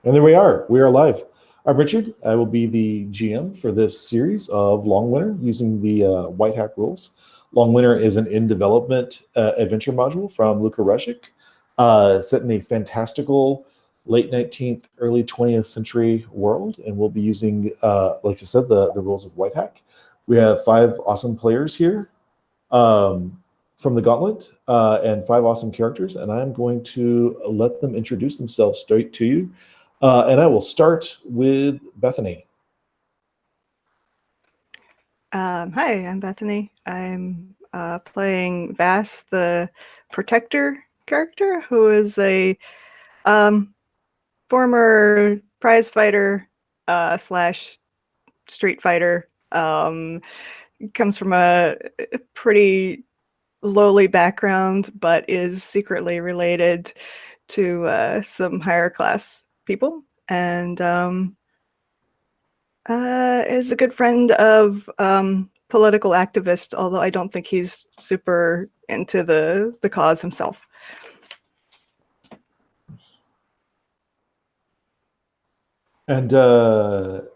And there we are. We are live. I'm Richard. I will be the GM for this series of Longwinter using the Whitehack rules. Longwinter is an in-development adventure module from Luka Resic, set in a fantastical late 19th, early 20th century world, and we'll be using, like I said, the rules of Whitehack. We have 5 awesome players here from the Gauntlet and 5 awesome characters, and I'm going to let them introduce themselves straight to you. And I will start with Bethany. Hi, I'm Bethany. I'm playing Vass, the Protector character, who is a former prize fighter slash street fighter. Comes from a pretty lowly background, but is secretly related to some higher class people, and is a good friend of political activists, although I don't think he's super into the cause himself. And Daryl.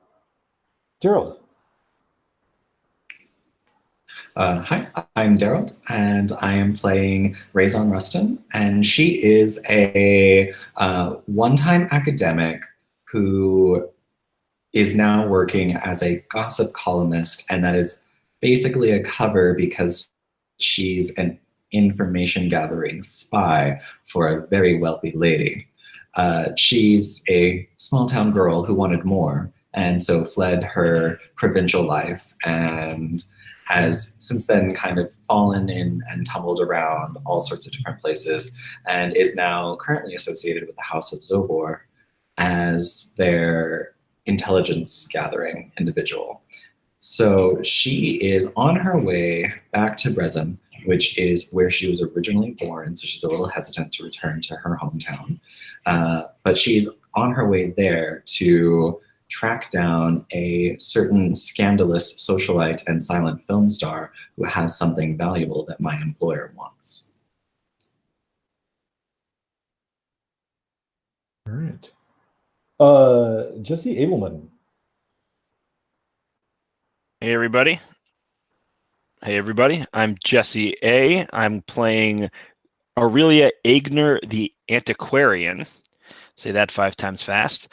Hi, I'm Daryl, and I am playing Raison Rustin, and she is a one-time academic who is now working as a gossip columnist, and that is basically a cover because she's an information gathering spy for a very wealthy lady. She's a small town girl who wanted more, and so fled her provincial life, and has since then kind of fallen in and tumbled around all sorts of different places, and is now currently associated with the House of Zobor as their intelligence gathering individual. So she is on her way back to Brezim, which is where she was originally born, so she's a little hesitant to return to her hometown. But she's on her way there to track down a certain scandalous socialite and silent film star who has something valuable that my employer wants. All right. Jesse Abelman. Hey everybody. I'm Jesse A. I'm playing Aurelia Aigner, the Antiquarian. Say that 5 times fast.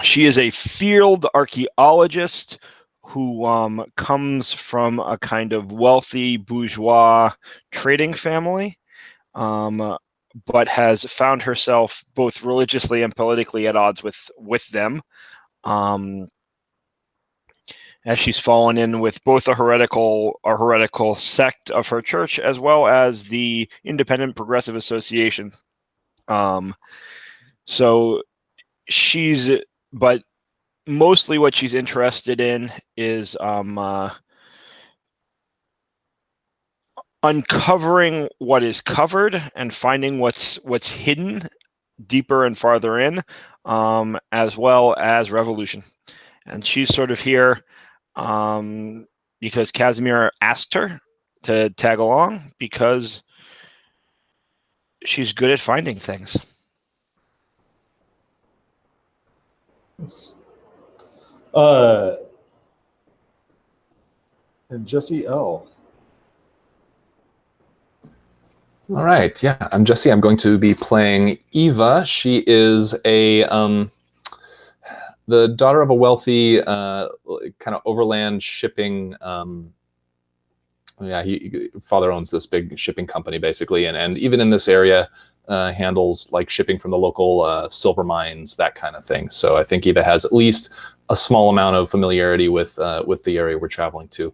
She is a field archaeologist who comes from a kind of wealthy bourgeois trading family, but has found herself both religiously and politically at odds with them, as she's fallen in with both a heretical sect of her church as well as the Independent Progressive Association. But mostly what she's interested in is uncovering what is covered and finding what's hidden deeper and farther in, as well as revolution. And she's sort of here because Casimir asked her to tag along because she's good at finding things. Yes. And Jesse L. All right, yeah, I'm Jesse. I'm going to be playing Eva. She is the daughter of a wealthy kind of overland shipping. Father owns this big shipping company basically, and even in this area handles like shipping from the local silver mines, that kind of thing. So I think Eva has at least a small amount of familiarity with the area we're traveling to.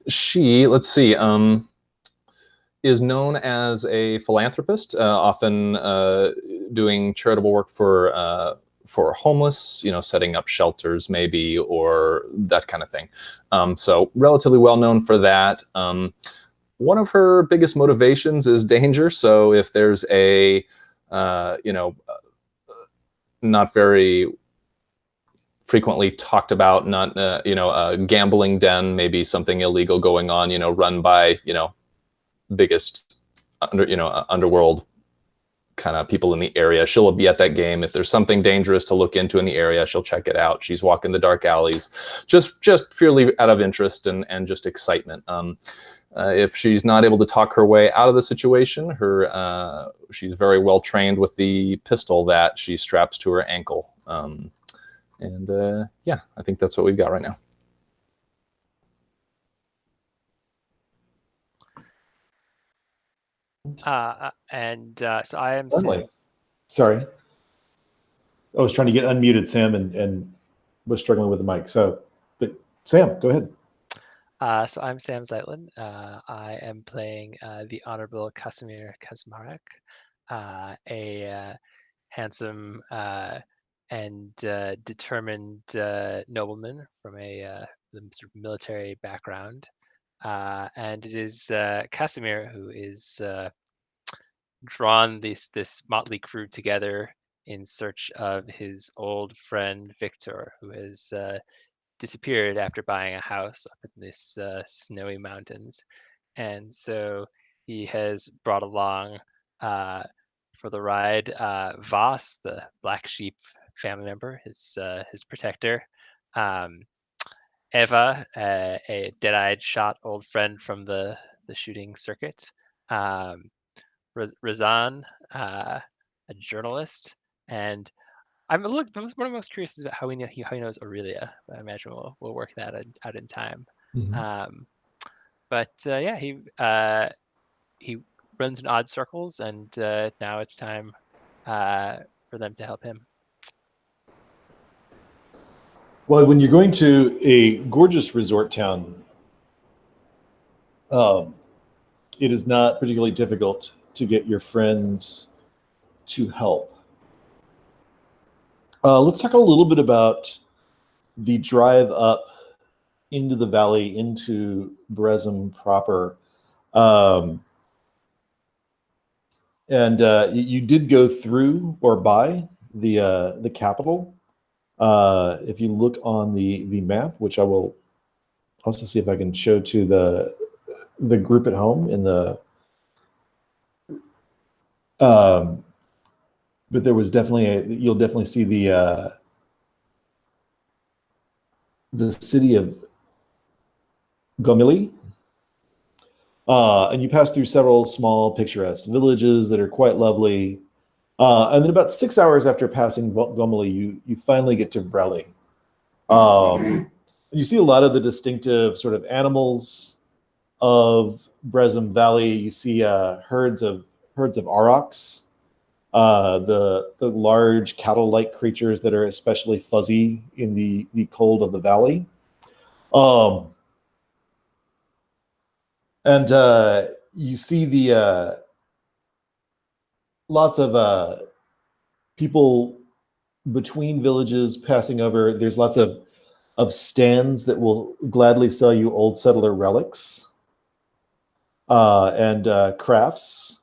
She, let's see, is known as a philanthropist, often doing charitable work for homeless, setting up shelters maybe, or that kind of thing. So relatively well known for that. One of her biggest motivations is danger. So if there's a, not very frequently talked about, not, a gambling den, maybe something illegal going on, run by, biggest underworld kind of people in the area. She'll be at that game. If there's something dangerous to look into in the area, she'll check it out. She's walking the dark alleys, just purely out of interest and just excitement. If she's not able to talk her way out of the situation, she's very well trained with the pistol that she straps to her ankle. Yeah, I think that's what we've got right now. So I am Sam. Sorry. I was trying to get unmuted, Sam, and was struggling with the mic. So, but Sam, go ahead. So I'm Sam Zeitlin. I am playing the Honorable Casimir Kazmarek, a handsome and determined nobleman from a sort of military background. And it is Casimir who is drawn this motley crew together in search of his old friend Victor, who has disappeared after buying a house up in this snowy mountains. And so he has brought along for the ride Voss, the black sheep family member, his protector, Eva, a dead-eyed shot old friend from the shooting circuit, Razan, a journalist, and I'm what I'm most curious is about how he knows Aurelia. But I imagine we'll work that out in time. Mm-hmm. Yeah, he runs in odd circles, and now it's time for them to help him. Well, when you're going to a gorgeous resort town, it is not particularly difficult to get your friends to help. Let's talk a little bit about the drive up into the valley, into Brezim proper. You did go through or by the capital. If you look on the map, which I will also see if I can show to the group at home in the but there was definitely you'll definitely see the city of Gomili. And you pass through several small picturesque villages that are quite lovely. And then about 6 hours after passing Gomili, you finally get to Vreli. You see a lot of the distinctive sort of animals of Brezim Valley. You see herds of aurochs, the large cattle-like creatures that are especially fuzzy in the cold of the valley. You see the lots of people between villages passing over. There's lots of stands that will gladly sell you old settler relics and crafts.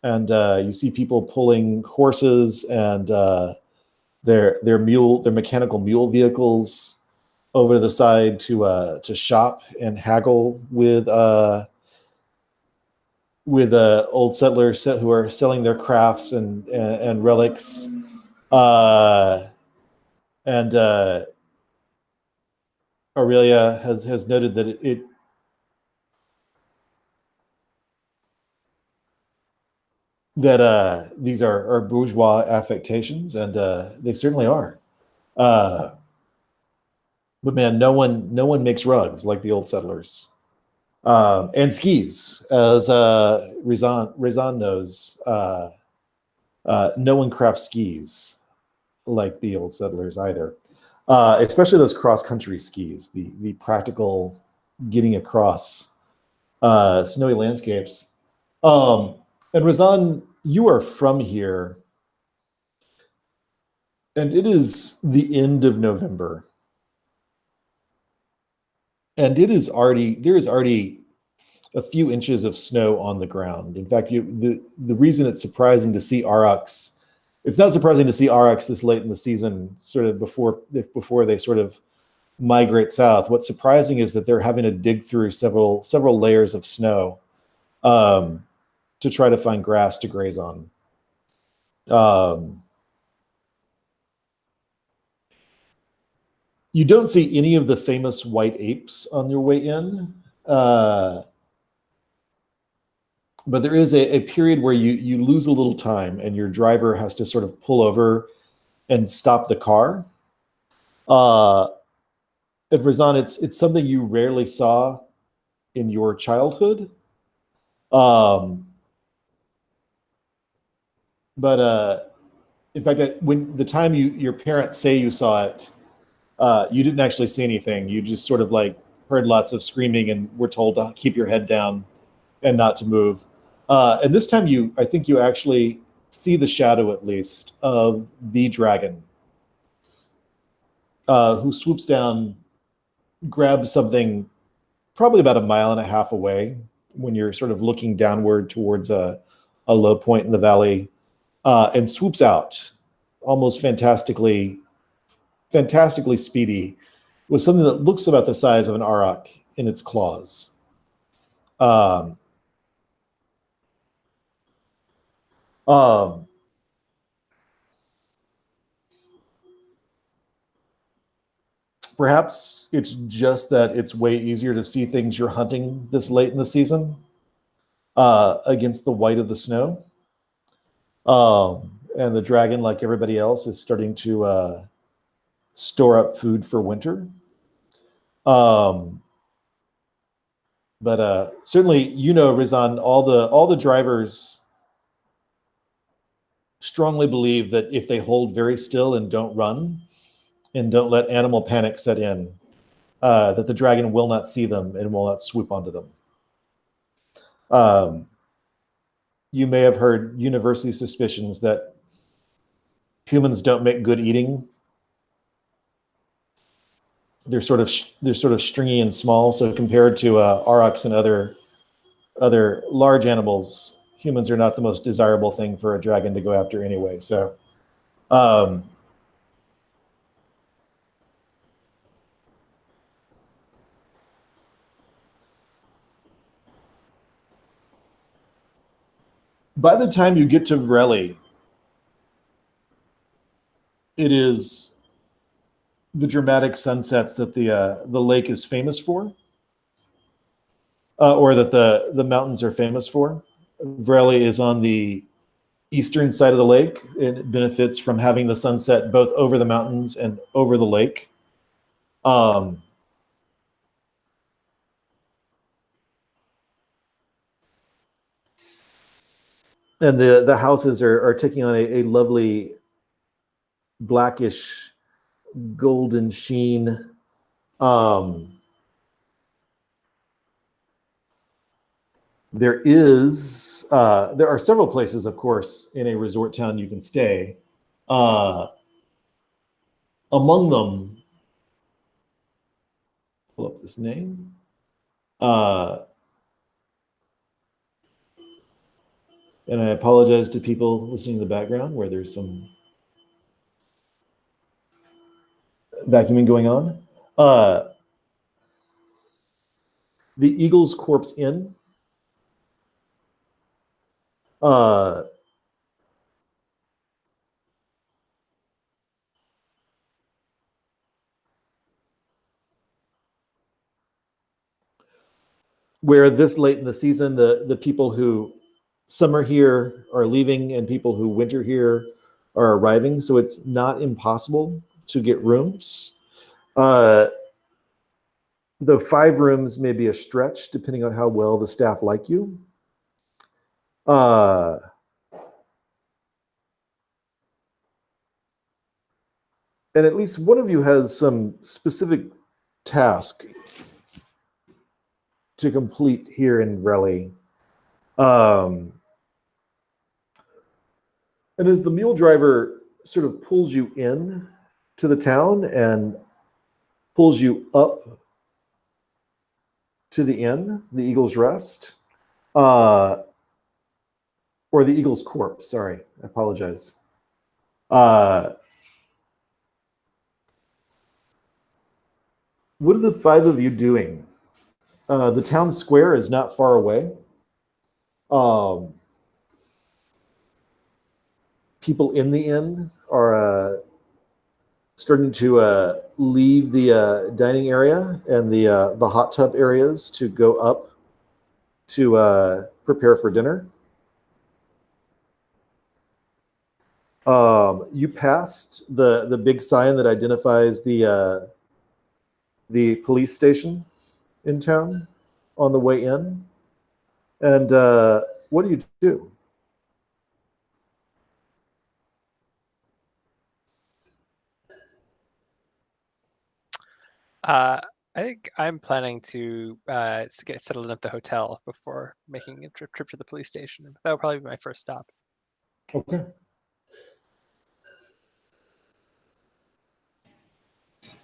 And you see people pulling horses and their mechanical mule vehicles over to the side to shop and haggle with old settlers who are selling their crafts and relics. Aurelia has noted that these are bourgeois affectations, and they certainly are. But man, no one makes rugs like the old settlers. And skis, as Rezan knows, no one crafts skis like the old settlers either. Especially those cross-country skis, the practical getting across snowy landscapes. And Rezan, you are from here, and it is the end of November. And there is already a few inches of snow on the ground. In fact, the reason it's surprising to see aurochs, it's not surprising to see aurochs this late in the season, sort of before they sort of migrate south. What's surprising is that they're having to dig through several layers of snow to try to find grass to graze on. Um, you don't see any of the famous white apes on your way in. But there is a period where you lose a little time and your driver has to sort of pull over and stop the car. At Razan, it's something you rarely saw in your childhood. But in fact, when the time your parents say you saw it, you didn't actually see anything. You just sort of like heard lots of screaming and were told to keep your head down and not to move. And this time I think you actually see the shadow, at least, of the dragon, who swoops down, grabs something probably about a mile and a half away when you're sort of looking downward towards a low point in the valley, and swoops out almost fantastically speedy with something that looks about the size of an auroch in its claws. Perhaps it's just that it's way easier to see things you're hunting this late in the season against the white of the snow. And the dragon, like everybody else, is starting to store up food for winter. But certainly, Rizan, all the drivers strongly believe that if they hold very still and don't run and don't let animal panic set in, that the dragon will not see them and will not swoop onto them. You may have heard university suspicions that humans don't make good eating. They're sort of stringy and small, so compared to aurochs and other large animals, humans are not the most desirable thing for a dragon to go after anyway. So, by the time you get to Vreli, it is the dramatic sunsets that the lake is famous for, or that the mountains are famous for. Vreli is on the eastern side of the lake. It benefits from having the sunset both over the mountains and over the lake. And the houses are taking on a lovely blackish golden sheen. There are several places, of course, in a resort town you can stay. Among them, pull up this name. And I apologize to people listening in the background where there's some vacuuming going on. The Eagle's Corpse Inn. Where this late in the season, the people who summer here are leaving and people who winter here are arriving. So it's not impossible to get rooms. Though 5 rooms may be a stretch depending on how well the staff like you. And at least one of you has some specific task to complete here in Vreli. And as the mule driver sort of pulls you in to the town and pulls you up to the inn, the Eagle's Rest, or the Eagle's Corpse, sorry, I apologize. What are the 5 of you doing? The town square is not far away. people in the inn are starting to leave the dining area and the hot tub areas to go up to prepare for dinner. You passed the big sign that identifies the police station in town on the way in. And what do you do? I think I'm planning to get settled in at the hotel before making a trip to the police station. That will probably be my first stop. Okay.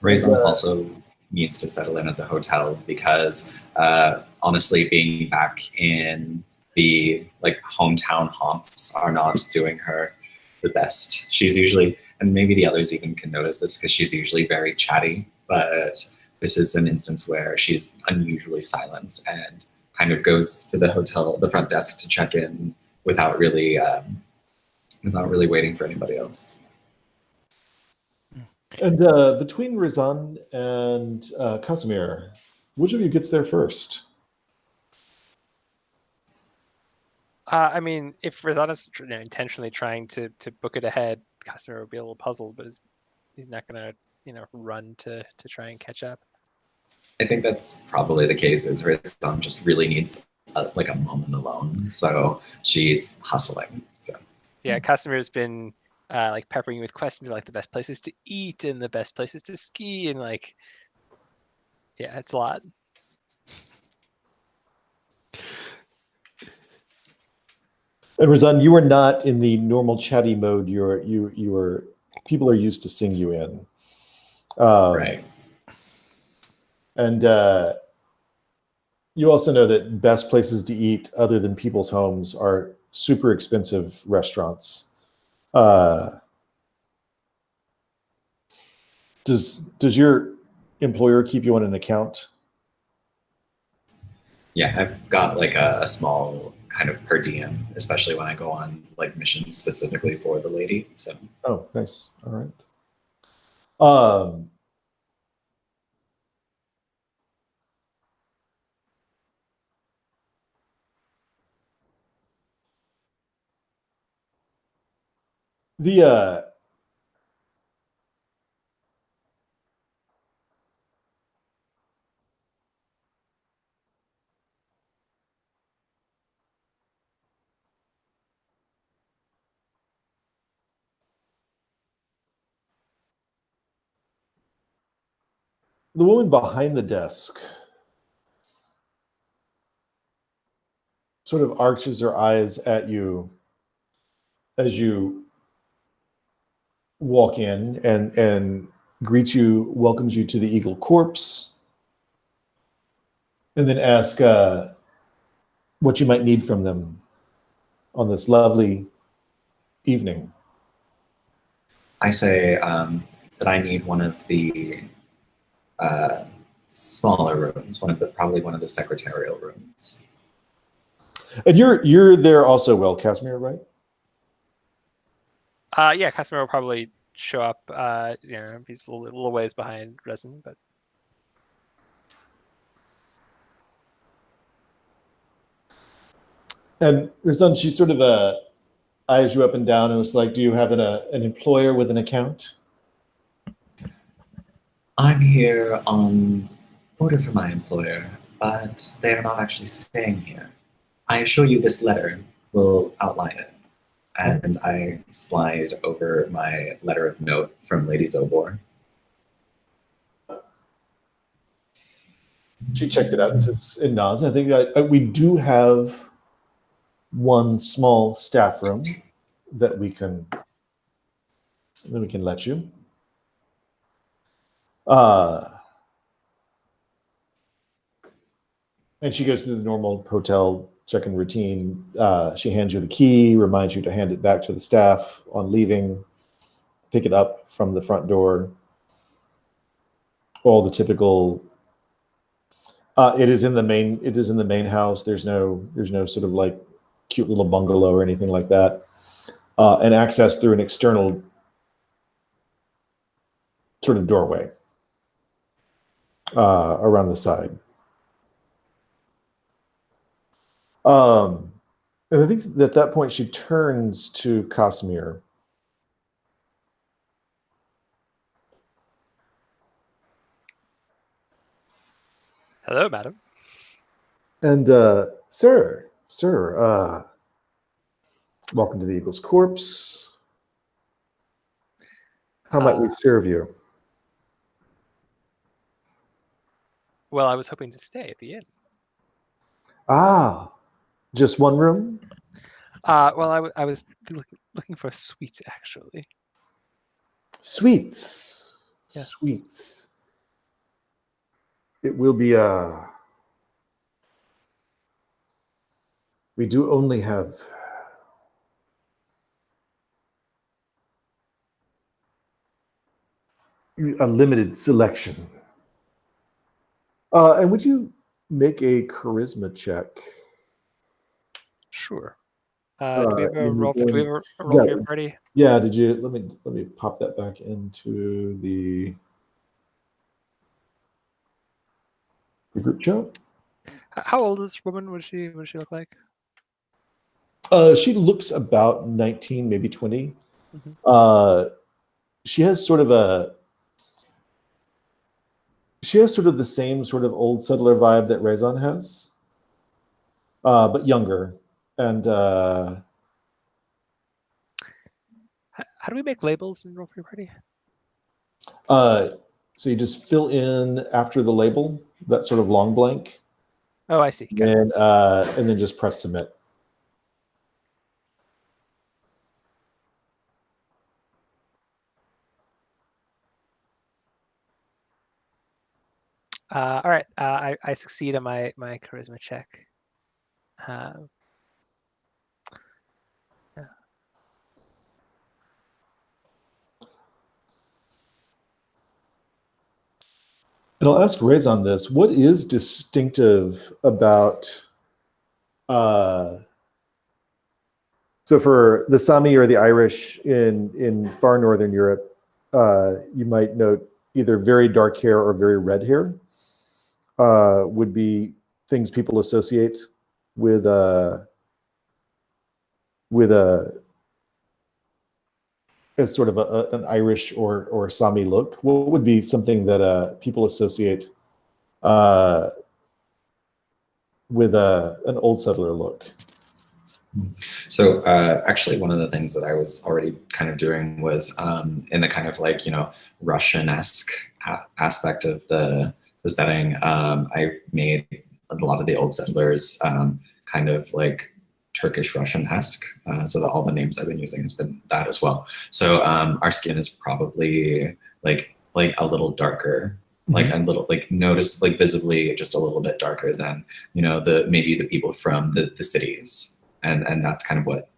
Brezim also needs to settle in at the hotel because honestly, being back in the hometown haunts are not doing her the best. She's usually, and maybe the others even can notice this because she's usually very chatty, but this is an instance where she's unusually silent and kind of goes to the front desk to check in without really waiting for anybody else. And between Razan and Casimir, which of you gets there first? I mean, if Razan is intentionally trying to book it ahead, Casimir would be a little puzzled, but he's not going to run to try and catch up. I think that's probably the case. Is Razan just really needs a moment alone, so she's hustling. So yeah, Casimir's been peppering you with questions about the best places to eat and the best places to ski and yeah, it's a lot. And Razan, you are not in the normal chatty mode. You are people are used to seeing you in. Right. And you also know that best places to eat other than people's homes are super expensive restaurants. Does your employer keep you on an account? Yeah, I've got a small kind of per diem, especially when I go on missions specifically for the lady. So. Oh, nice. All right. The woman behind the desk sort of arches her eyes at you as you walk in and greets you, welcomes you to the Eagle Corpse, and then ask what you might need from them on this lovely evening. I say that I need one of the smaller rooms, probably one of the secretarial rooms. And you're there also, well, Casimir, right? Yeah, Casimir will probably show up. He's a little ways behind Resin, but. And Razan, she sort of eyes you up and down and was like, do you have an employer with an account? I'm here on order from my employer, but they are not actually staying here. I assure you this letter will outline it. And I slide over my letter of note from Lady Zobor. She checks it out and says, and nods. I think that we do have one small staff room that we can let you. And she goes through the normal hotel check-in routine. She hands you the key, reminds you to hand it back to the staff on leaving, pick it up from the front door. All the typical. It is in the main house. There's no sort of cute little bungalow or anything like that. and access through an external sort of doorway around the side. And I think that at that point she turns to Casimir. Hello, madam. And sir, welcome to the Eagle's Corpse. How might we serve you? Well, I was hoping to stay at the inn. Ah, just one room? Well, I was looking for a suite, actually. Sweets. Yes. Sweets. It will be we do only have a limited selection. And would you make a charisma check? Sure. Do we have a roll? Do we have a roll for your party? Yeah. Did you? Let me pop that back into the group chat. How old is this woman? What does she look like? She looks about 19, maybe 20. Mm-hmm. She has sort of the same sort of old settler vibe that Rezon has, but younger. And how do we make labels in roll for your party? so you just fill in after the label, that sort of long blank. Oh, I see. Got it. And then just press submit. All right. I succeed on my charisma check. Yeah. And I'll ask Rezon this: what is distinctive about? So for the Sami or the Irish in far northern Europe, you might note either very dark hair or very red hair would be things people associate with as sort of an Irish or Sami look. What would be something that people associate with an old settler look? So actually, one of the things that I was already kind of doing was in the kind of like, Russian-esque aspect of the setting. I've made a lot of the old settlers kind of like Turkish Russian-esque. So that all the names I've been using has been that as well. So our skin is probably like a little darker. Like a little, like notice, like visibly just a little bit darker than maybe the people from the cities. And that's kind of what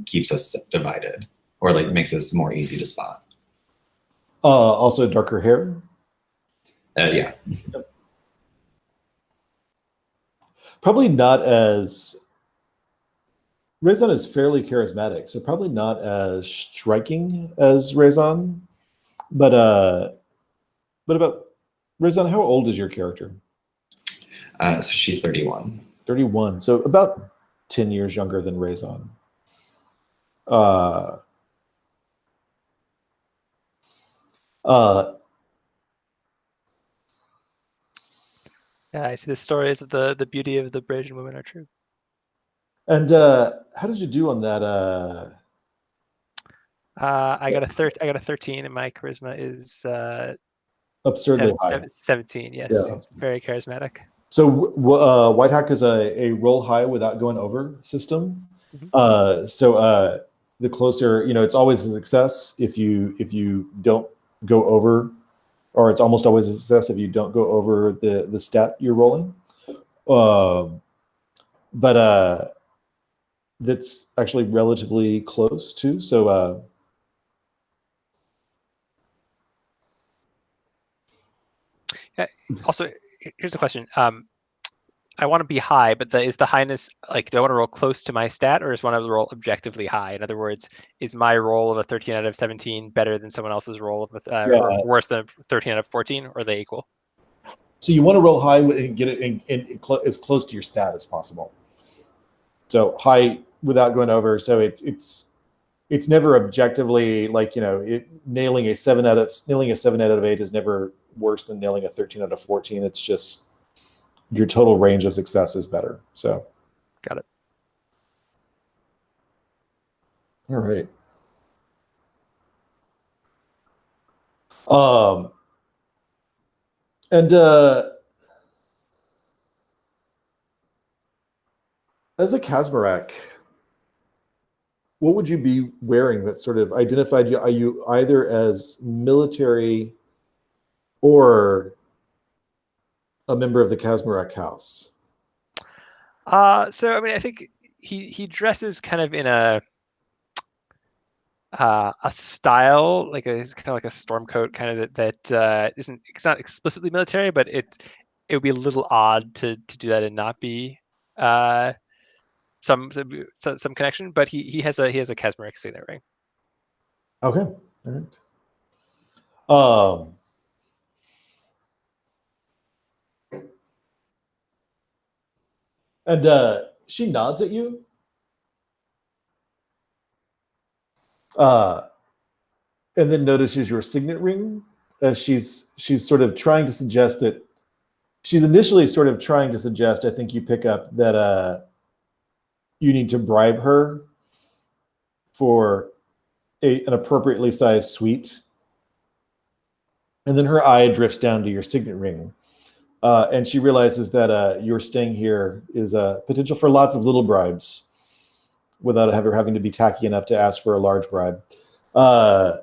keeps us divided, or like makes us more easy to spot. Also darker hair? Yeah. Probably not as... Rezon is fairly charismatic, so probably not as striking as Rezon. But about Rezon, how old is your character? So she's 31. 31, so about 10 years younger than Rezon. Yeah, I see the stories of the beauty of the Brezim women are true. And how did you do on that? I got a 13, and my charisma is Absurdly high. 17. Yes, Yeah. it's very charismatic. So Whitehack is a roll high without going over system. So the closer, it's always a success if you don't go over, or it's almost always a success if you don't go over the stat you're rolling. But that's actually relatively close too. So also, here's a question. I want to be high, but is the highness like? Do I want to roll close to my stat, or is one of the roll objectively high? In other words, is my roll of a 13 out of 17 better than someone else's roll of or worse than a 13 out of 14, or are they equal? So you want to roll high and get it as close to your stat as possible. So high without going over. So it's never objectively like, you know, nailing a 7 out of 8 is never worse than nailing a 13 out of 14. It's just your total range of success is better. So got it. All right. And as a Kazmarek, what would you be wearing that sort of identified you? Are you either as military or a member of the Kazmarek house? So I mean, I think he dresses kind of in a style like it's kind of like a storm coat, kind of that isn't, it's not explicitly military, but it would be a little odd to do that and not be some connection. But he has a Kazmarek signet ring. Okay, all right. And she nods at you. And then notices your signet ring. She's sort of trying to suggest that she's initially sort of trying to suggest, I think you pick up that you need to bribe her for an appropriately sized suite. And then her eye drifts down to your signet ring. And she realizes that your staying here is a potential for lots of little bribes without ever having to be tacky enough to ask for a large bribe. I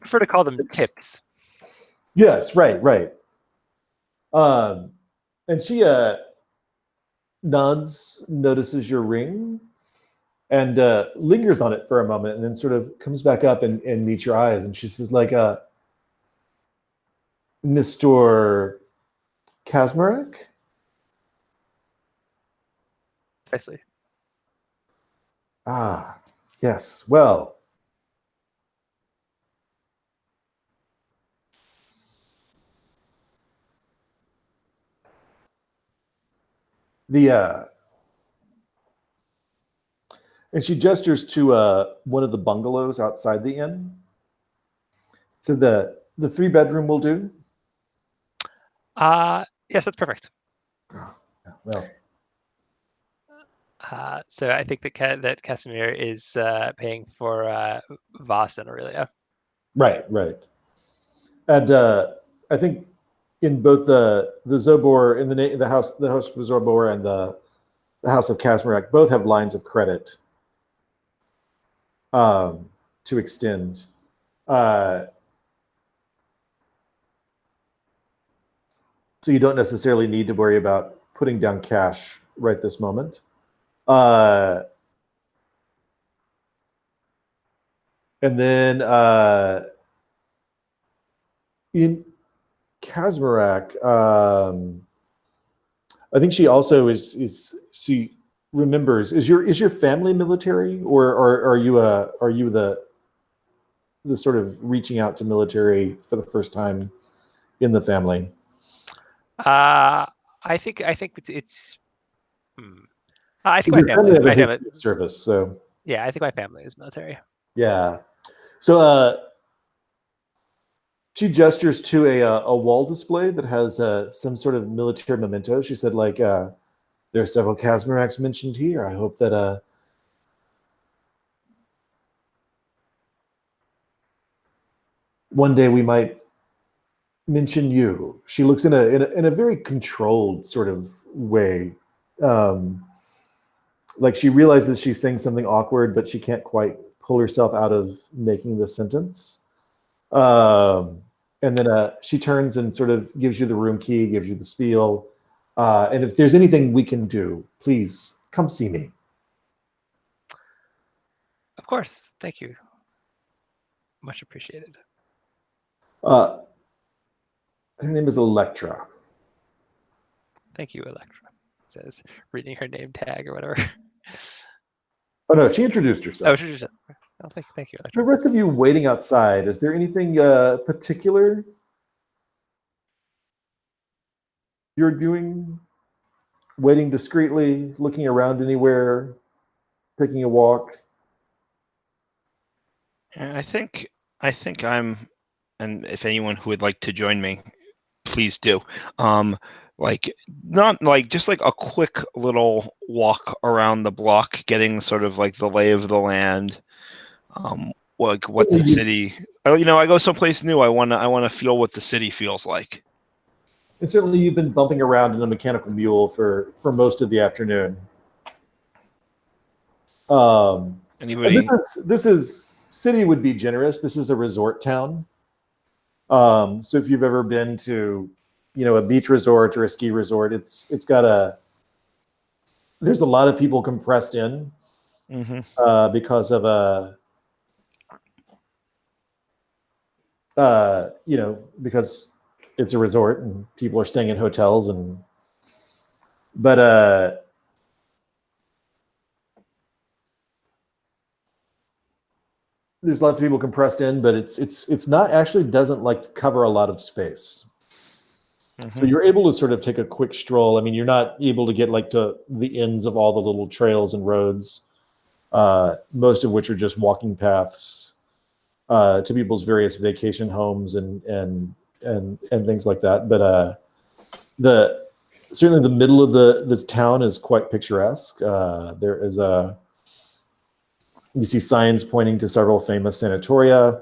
prefer to call them tips. Yes, right. And she nods, notices your ring, and lingers on it for a moment, and then sort of comes back up and meets your eyes. And she says, like, Mr. Kazmarek? Precisely. Ah, yes. Well, and she gestures to one of the bungalows outside the inn. So the 3-bedroom will do? Yes, that's perfect. Well, so I think that Casimir is paying for Voss and Aurelia. right. And I think in both the Zobor, in the house of Zobor and the house of Kazmarek, both have lines of credit to extend. So you don't necessarily need to worry about putting down cash right this moment. And then in Kazmarek, I think she also she remembers. Is your family military, or are you the sort of reaching out to military for the first time in the family? I think it's. I think my family service. So yeah, I think my family is military. Yeah. So she gestures to a wall display that has some sort of military memento. She said, like, there are several Kazmareks mentioned here. I hope that one day we might mention you. She looks in a very controlled sort of way. Like she realizes she's saying something awkward, but she can't quite pull herself out of making the sentence. And then she turns and sort of gives you the room key, gives you the spiel. And if there's anything we can do, please come see me. Of course. Thank you. Much appreciated. Her name is Electra. Thank you, Electra. It says reading her name tag or whatever. Oh no, she introduced herself. Oh, she just. Oh, thank you, The Electra. rest of you waiting outside, is there anything particular you're doing? Waiting discreetly, looking around anywhere, taking a walk? And I think I'm, and if anyone who would like to join me, please do. Like not like just like a quick little walk around the block, getting sort of like the lay of the land. Like what the city. You know, I go someplace new. I wanna feel what the city feels like. And certainly you've been bumping around in a mechanical mule for most of the afternoon. Anybody? This is city would be generous. This is a resort town. So if you've ever been to, you know, a beach resort or a ski resort, it's got there's a lot of people compressed in because of you know, because it's a resort and people are staying in hotels but there's lots of people compressed in, but it's not actually doesn't like cover a lot of space. So you're able to sort of take a quick stroll. I mean, you're not able to get like to the ends of all the little trails and roads, most of which are just walking paths to people's various vacation homes and things like that. But certainly the middle of this town is quite picturesque. There is you see signs pointing to several famous sanatoriums,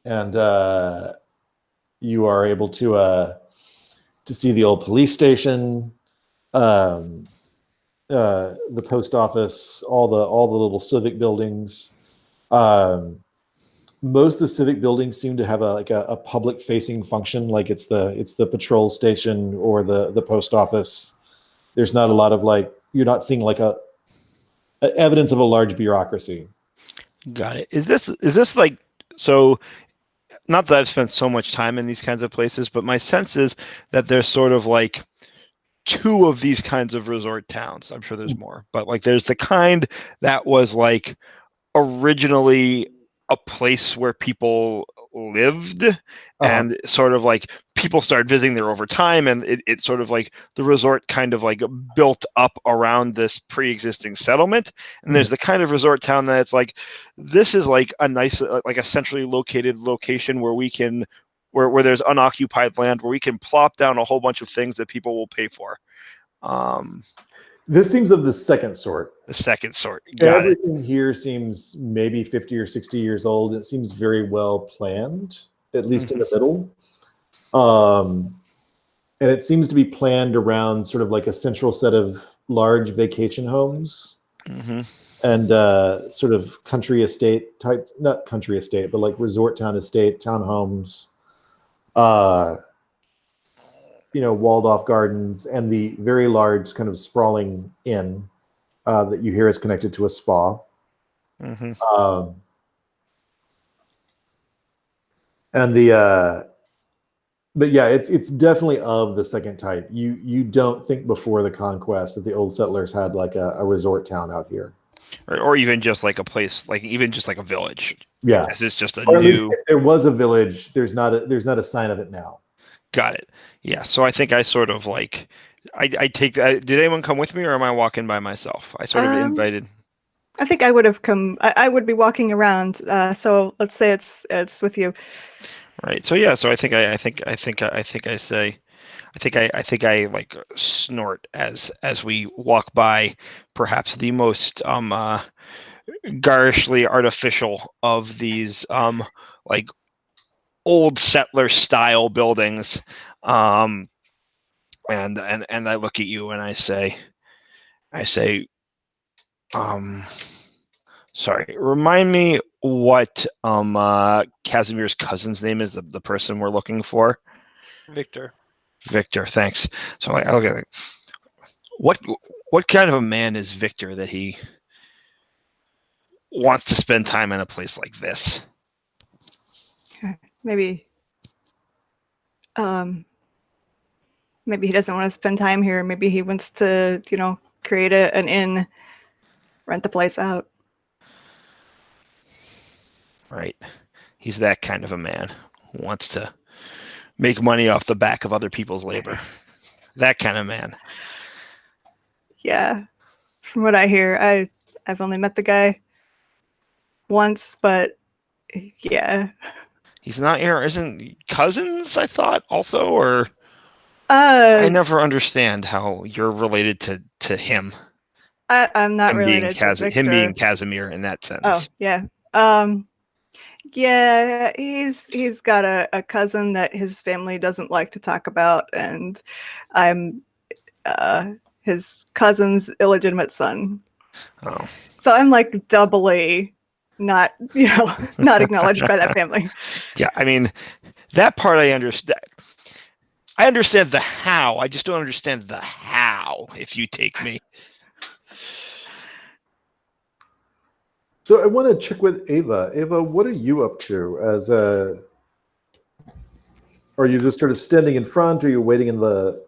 and you are able to see the old police station, the post office, all the little civic buildings. Most of the civic buildings seem to have a public facing function, like it's the patrol station or the post office. There's not a lot of you're not seeing evidence of a large bureaucracy. Got it. Is this like, so not that I've spent so much time in these kinds of places, but my sense is that there's sort of like two of these kinds of resort towns. I'm sure there's more, but like there's the kind that was like originally a place where people lived and sort of like people started visiting there over time, and it sort of like the resort kind of like built up around this pre-existing settlement. And there's the kind of resort town that's like, this is like a nice like a centrally located location where we can where there's unoccupied land where we can plop down a whole bunch of things that people will pay for. This seems of the second sort. The second sort. Got it. Everything here seems maybe 50 or 60 years old. It seems very well planned, at least in the middle. And it seems to be planned around sort of like a central set of large vacation homes and sort of country estate type, not country estate, but like resort town estate, townhomes, you know, walled off gardens, and the very large kind of sprawling inn that you hear is connected to a spa. But yeah, it's definitely of the second type. You don't think before the conquest that the old settlers had like a resort town out here, or even just like a place, like even just like a village. Yeah, this is just a or at least new. if there was a village. There's not a sign of it now. Got it. Yeah. So I think I sort of like, I take that. Did anyone come with me, or am I walking by myself? I sort of invited. I think I would have come. I would be walking around. So let's say it's with you. Right. So yeah. So I think I like snort as we walk by perhaps the most garishly artificial of these like old settler style buildings, and I look at you and I say, sorry, remind me what Casimir's cousin's name is, the person we're looking for. Victor, thanks. So I look at it. What kind of a man is Victor that he wants to spend time in a place like this? maybe maybe he doesn't want to spend time here. Maybe he wants to, create an inn, rent the place out. Right. He's that kind of a man who wants to make money off the back of other people's labor. That kind of man. Yeah. From what I hear, I've only met the guy once, but yeah. He's not here. Isn't cousins, I thought, also? Or I never understand how you're related to him. I'm not Him related to Victor. him being Casimir in that sense. Oh, yeah. Yeah, he's got a cousin that his family doesn't like to talk about, and I'm his cousin's illegitimate son. Oh. So I'm like doubly not acknowledged by that family. Yeah, I mean, that part I understand. I understand the how. I just don't understand the how, if you take me. So I want to check with Ava. Ava, what are you up to? Are you just sort of standing in front? Are you waiting in the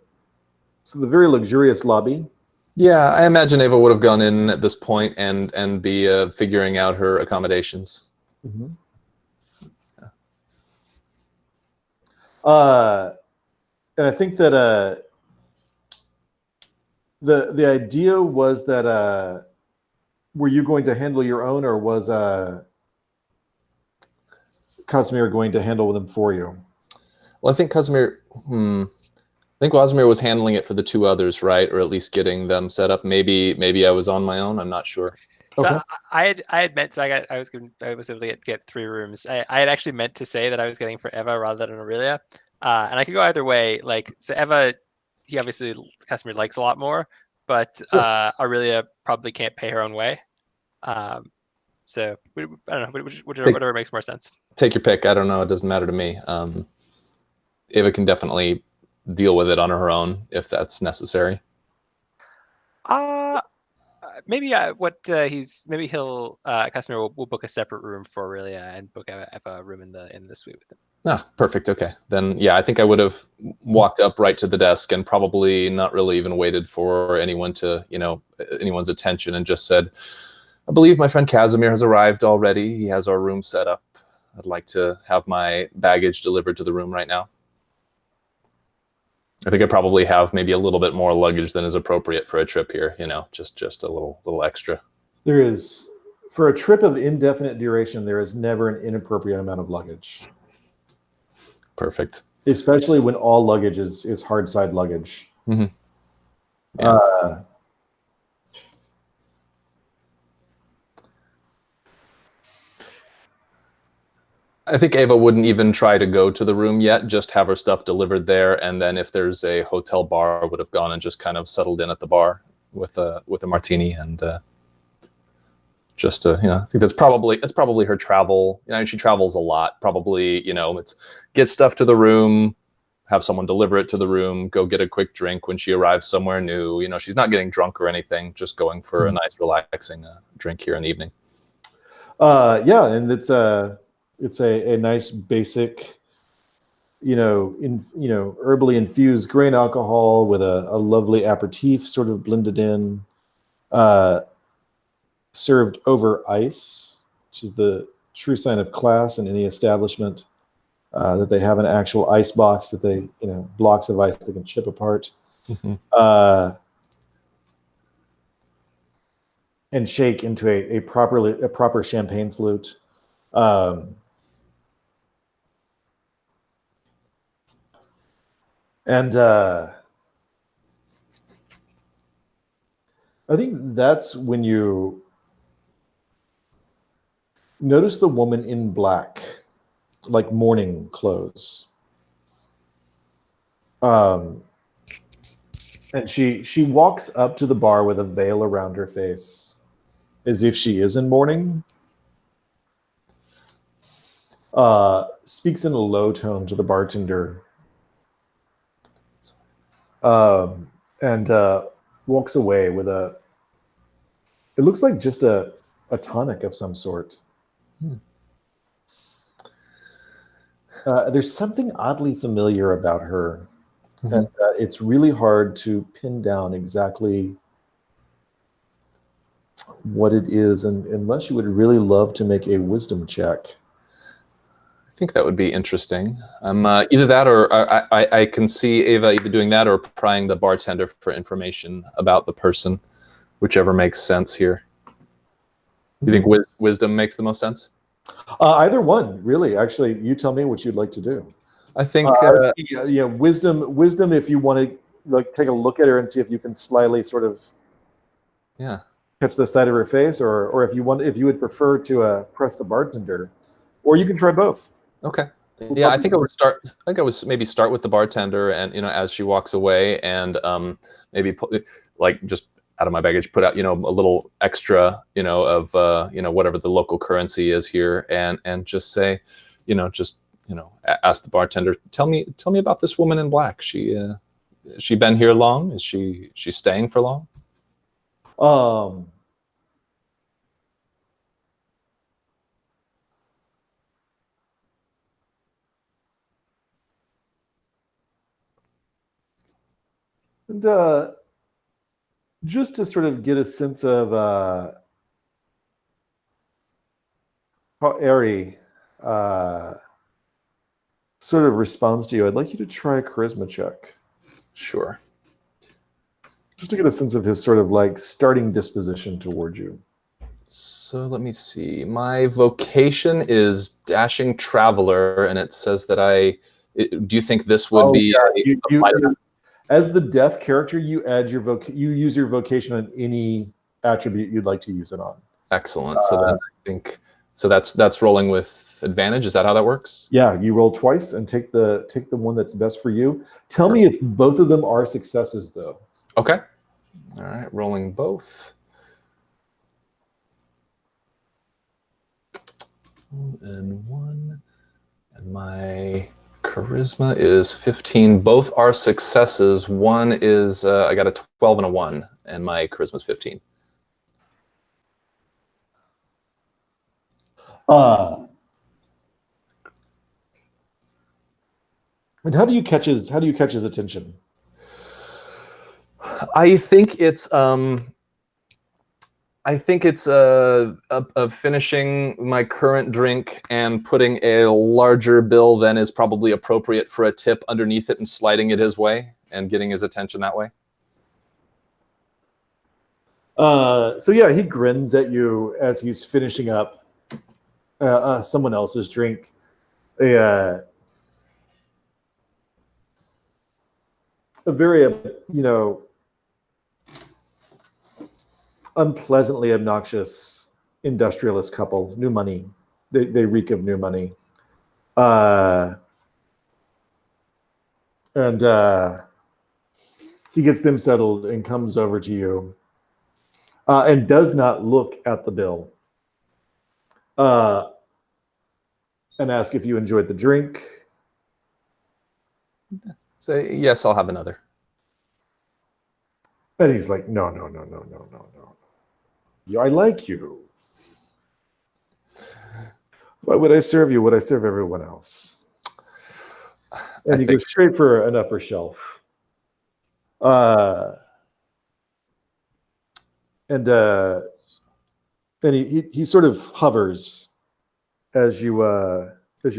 very luxurious lobby? Yeah, I imagine Ava would have gone in at this point and be figuring out her accommodations. Mm-hmm. And I think that the idea was that were you going to handle your own, or was Casimir going to handle them for you? Well, I think Casimir was handling it for the two others, right? Or at least getting them set up. Maybe I was on my own. I'm not sure. So Okay. I had meant, so I was able to get 3 rooms. I had actually meant to say that I was getting for Eva rather than Aurelia, and I could go either way. Like, so Eva, he obviously Casimir likes a lot more, but Aurelia probably can't pay her own way. So I don't know, whatever makes more sense. Take your pick. I don't know. It doesn't matter to me. Ava can definitely deal with it on her own if that's necessary. Maybe he'll Casimir will book a separate room for Aurelia and book a room in the suite with him. Ah, perfect. Okay. Then, yeah, I think I would have walked up right to the desk and probably not really even waited for anyone's attention and just said, I believe my friend Casimir has arrived already. He has our room set up. I'd like to have my baggage delivered to the room right now. I think I probably have maybe a little bit more luggage than is appropriate for a trip here, just a little extra. There is, for a trip of indefinite duration, there is never an inappropriate amount of luggage. Perfect. Especially when all luggage is hard side luggage. Mm-hmm. Yeah. I think Ava wouldn't even try to go to the room yet, just have her stuff delivered there, and then if there's a hotel bar, would have gone and just kind of settled in at the bar with a martini and I think that's probably her travel. She travels a lot. Probably, it's get stuff to the room, have someone deliver it to the room, go get a quick drink when she arrives somewhere new. She's not getting drunk or anything, just going for a nice relaxing drink here in the evening. And it's a nice basic, herbally infused grain alcohol with a lovely aperitif sort of blended in, served over ice, which is the true sign of class in any establishment, that they have an actual ice box that they, blocks of ice they can chip apart. Mm-hmm. And shake into a proper champagne flute. And I think that's when you notice the woman in black, like mourning clothes. And she walks up to the bar with a veil around her face, as if she is in mourning. Speaks in a low tone to the bartender. And walks away with it looks like just a tonic of some sort. There's something oddly familiar about her, Mhm. and it's really hard to pin down exactly what it is, and unless you would really love to make a wisdom check. I think that would be interesting. Either that, or I can see Ava either doing that or prying the bartender for information about the person, whichever makes sense here. You think wisdom makes the most sense? Either one, really. Actually, you tell me what you'd like to do. I think Yeah, wisdom. If you want to like take a look at her and see if you can slyly sort of yeah. catch the side of her face, or if you would prefer to press the bartender, or you can try both. Okay. Yeah, I think I would start. I think I would maybe start with the bartender, and as she walks away, and maybe like just out of my baggage, put out a little extra of whatever the local currency is here, and just say, ask the bartender, tell me about this woman in black. She been here long? Is she staying for long? And just to sort of get a sense of how Ari sort of responds to you, I'd like you to try a charisma check. Sure. Just to get a sense of his sort of like starting disposition toward you. So let me see. My vocation is dashing traveler, and it says that do you think this would be as the deaf character, you add you use your vocation on any attribute you'd like to use it on. Excellent. So then I think that's rolling with advantage. Is that how that works? Yeah, you roll twice and take the one that's best for you. Tell me if both of them are successes, though. Okay. All right, rolling both. And 1, and my charisma is 15. Both are successes. One is I got a 12 and a 1, and my charisma is 15. And how do you catch his attention? I think it's finishing my current drink and putting a larger bill than is probably appropriate for a tip underneath it and sliding it his way and getting his attention that way. So yeah, he grins at you as he's finishing up someone else's drink. A very unpleasantly obnoxious industrialist couple. New money. They reek of new money. And he gets them settled and comes over to you and does not look at the bill and ask if you enjoyed the drink. Say, yes, I'll have another. And he's like, no. I like you. Why would I serve you? Would I serve everyone else? And he goes straight for an upper shelf. And then he sort of hovers as you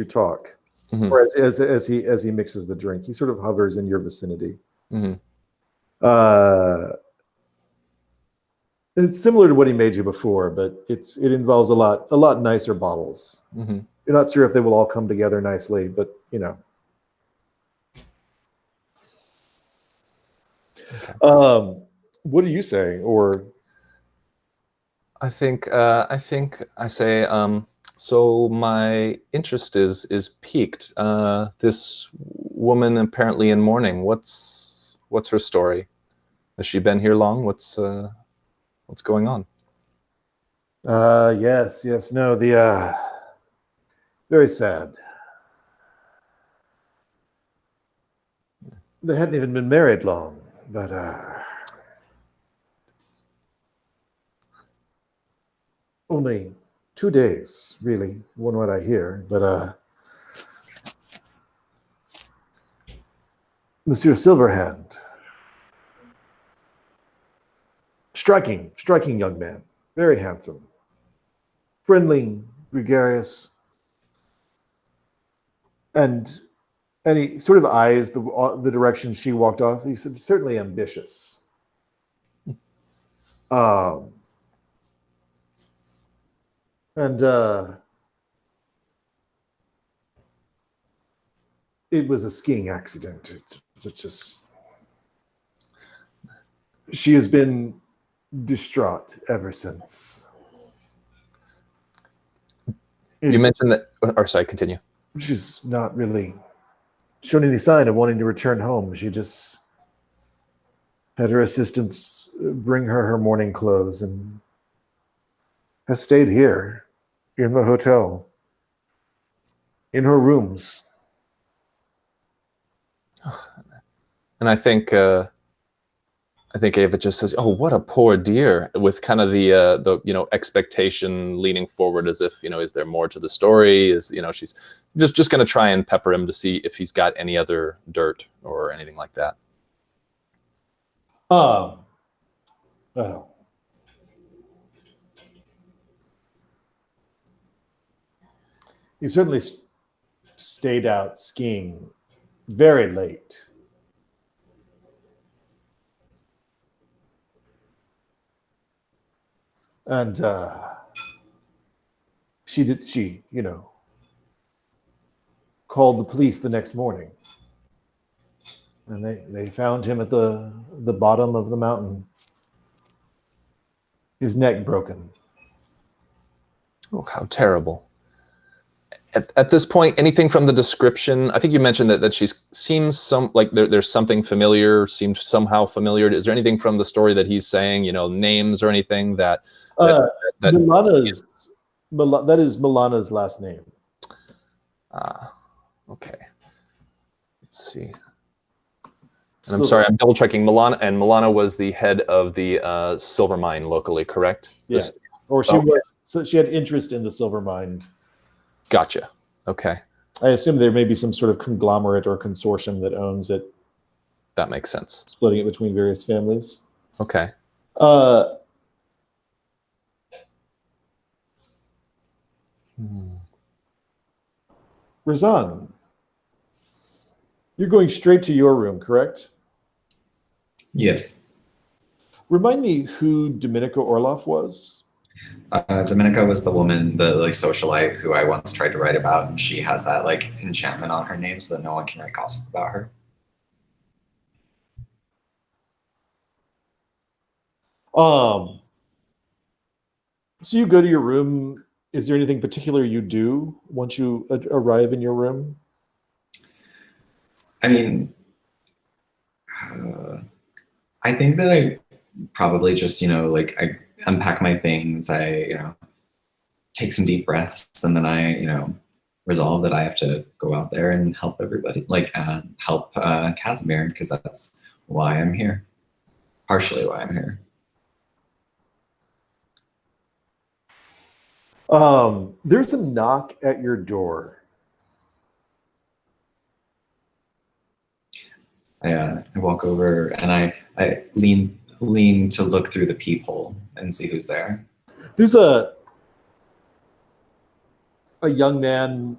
talk, Mm-hmm. or as he mixes the drink. He sort of hovers in your vicinity. Mm-hmm. And it's similar to what he made you before, but it involves a lot nicer bottles. Mm-hmm. You're not sure if they will all come together nicely, but Okay. What do you say? Or I think I say so my interest is piqued. This woman apparently in mourning. What's her story? Has she been here long? What's going on? Yes, no, the very sad. They hadn't even been married long, but only 2 days, really, from what I hear. But Monsieur Silverhand. Striking young man. Very handsome. Friendly, gregarious. And he sort of eyes the direction she walked off. He said, certainly ambitious. It was a skiing accident. It just... She has been distraught ever since. You mentioned that, or sorry, continue. She's not really shown any sign of wanting to return home. She just had her assistants bring her morning clothes and has stayed here in the hotel, in her rooms. And I think Ava just says, "Oh, what a poor dear," with kind of the expectation leaning forward, as if is there more to the story? She's just going to try and pepper him to see if he's got any other dirt or anything like that. Well, he certainly stayed out skiing very late. And she called the police the next morning. And they found him at the bottom of the mountain. His neck broken. Oh, how terrible. At this point, anything from the description? I think you mentioned that she seems like there's something familiar, seemed somehow familiar. Is there anything from the story that he's saying, names or anything that Milana's, that is Milana's last name. Okay. Let's see. And I'm sorry, I'm double checking. Milana was the head of the silver mine locally, correct? Yes. Or she was. So she had interest in the silver mine. Gotcha. Okay. I assume there may be some sort of conglomerate or consortium that owns it. That makes sense. Splitting it between various families. Okay. Razan, you're going straight to your room, correct? Yes. Remind me who Dominica Orloff was. Dominica was the woman, the socialite who I once tried to write about, and she has that enchantment on her name so that no one can write gossip about her. So you go to your room. Is there anything particular you do once you arrive in your room? I mean, I think that I probably just, I unpack my things. I, take some deep breaths, and then I, resolve that I have to go out there and help everybody, help Casimir, because that's why I'm here. Partially why I'm here. There's a knock at your door. I walk over and I lean to look through the peephole and see who's there. There's a young man.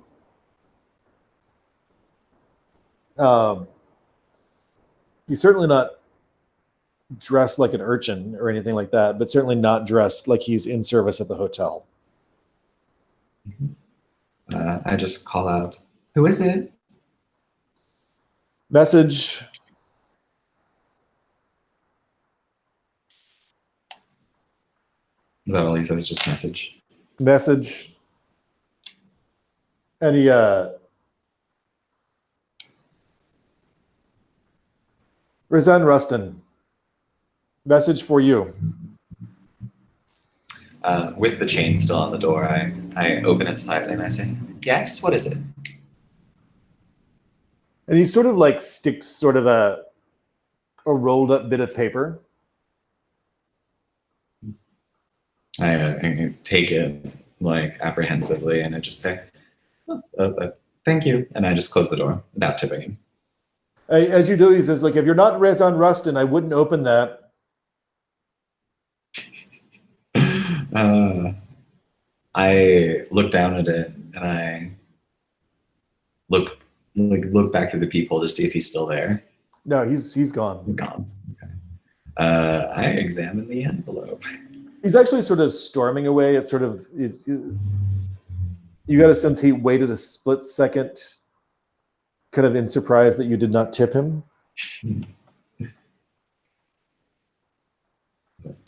He's certainly not dressed like an urchin or anything like that, but certainly not dressed like he's in service at the hotel. I just call out, "Who is it?" Message. Is that all he says? Just message. Message. And he Razan Rustin. Message for you. With the chain still on the door, I open it slightly and I say, "Yes, what is it?" And he sort of sticks sort of a rolled up bit of paper. I take it apprehensively and I just say, "Thank you," and I just close the door without tipping him. As you do, he says, like, if you're not Rezon Rustin, I wouldn't open that. I look down at it and I look back through the peephole to see if he's still there. No, he's gone. He's gone. Okay. I examine the envelope. He's actually sort of storming away. It's sort of you got a sense he waited a split second, kind of in surprise that you did not tip him.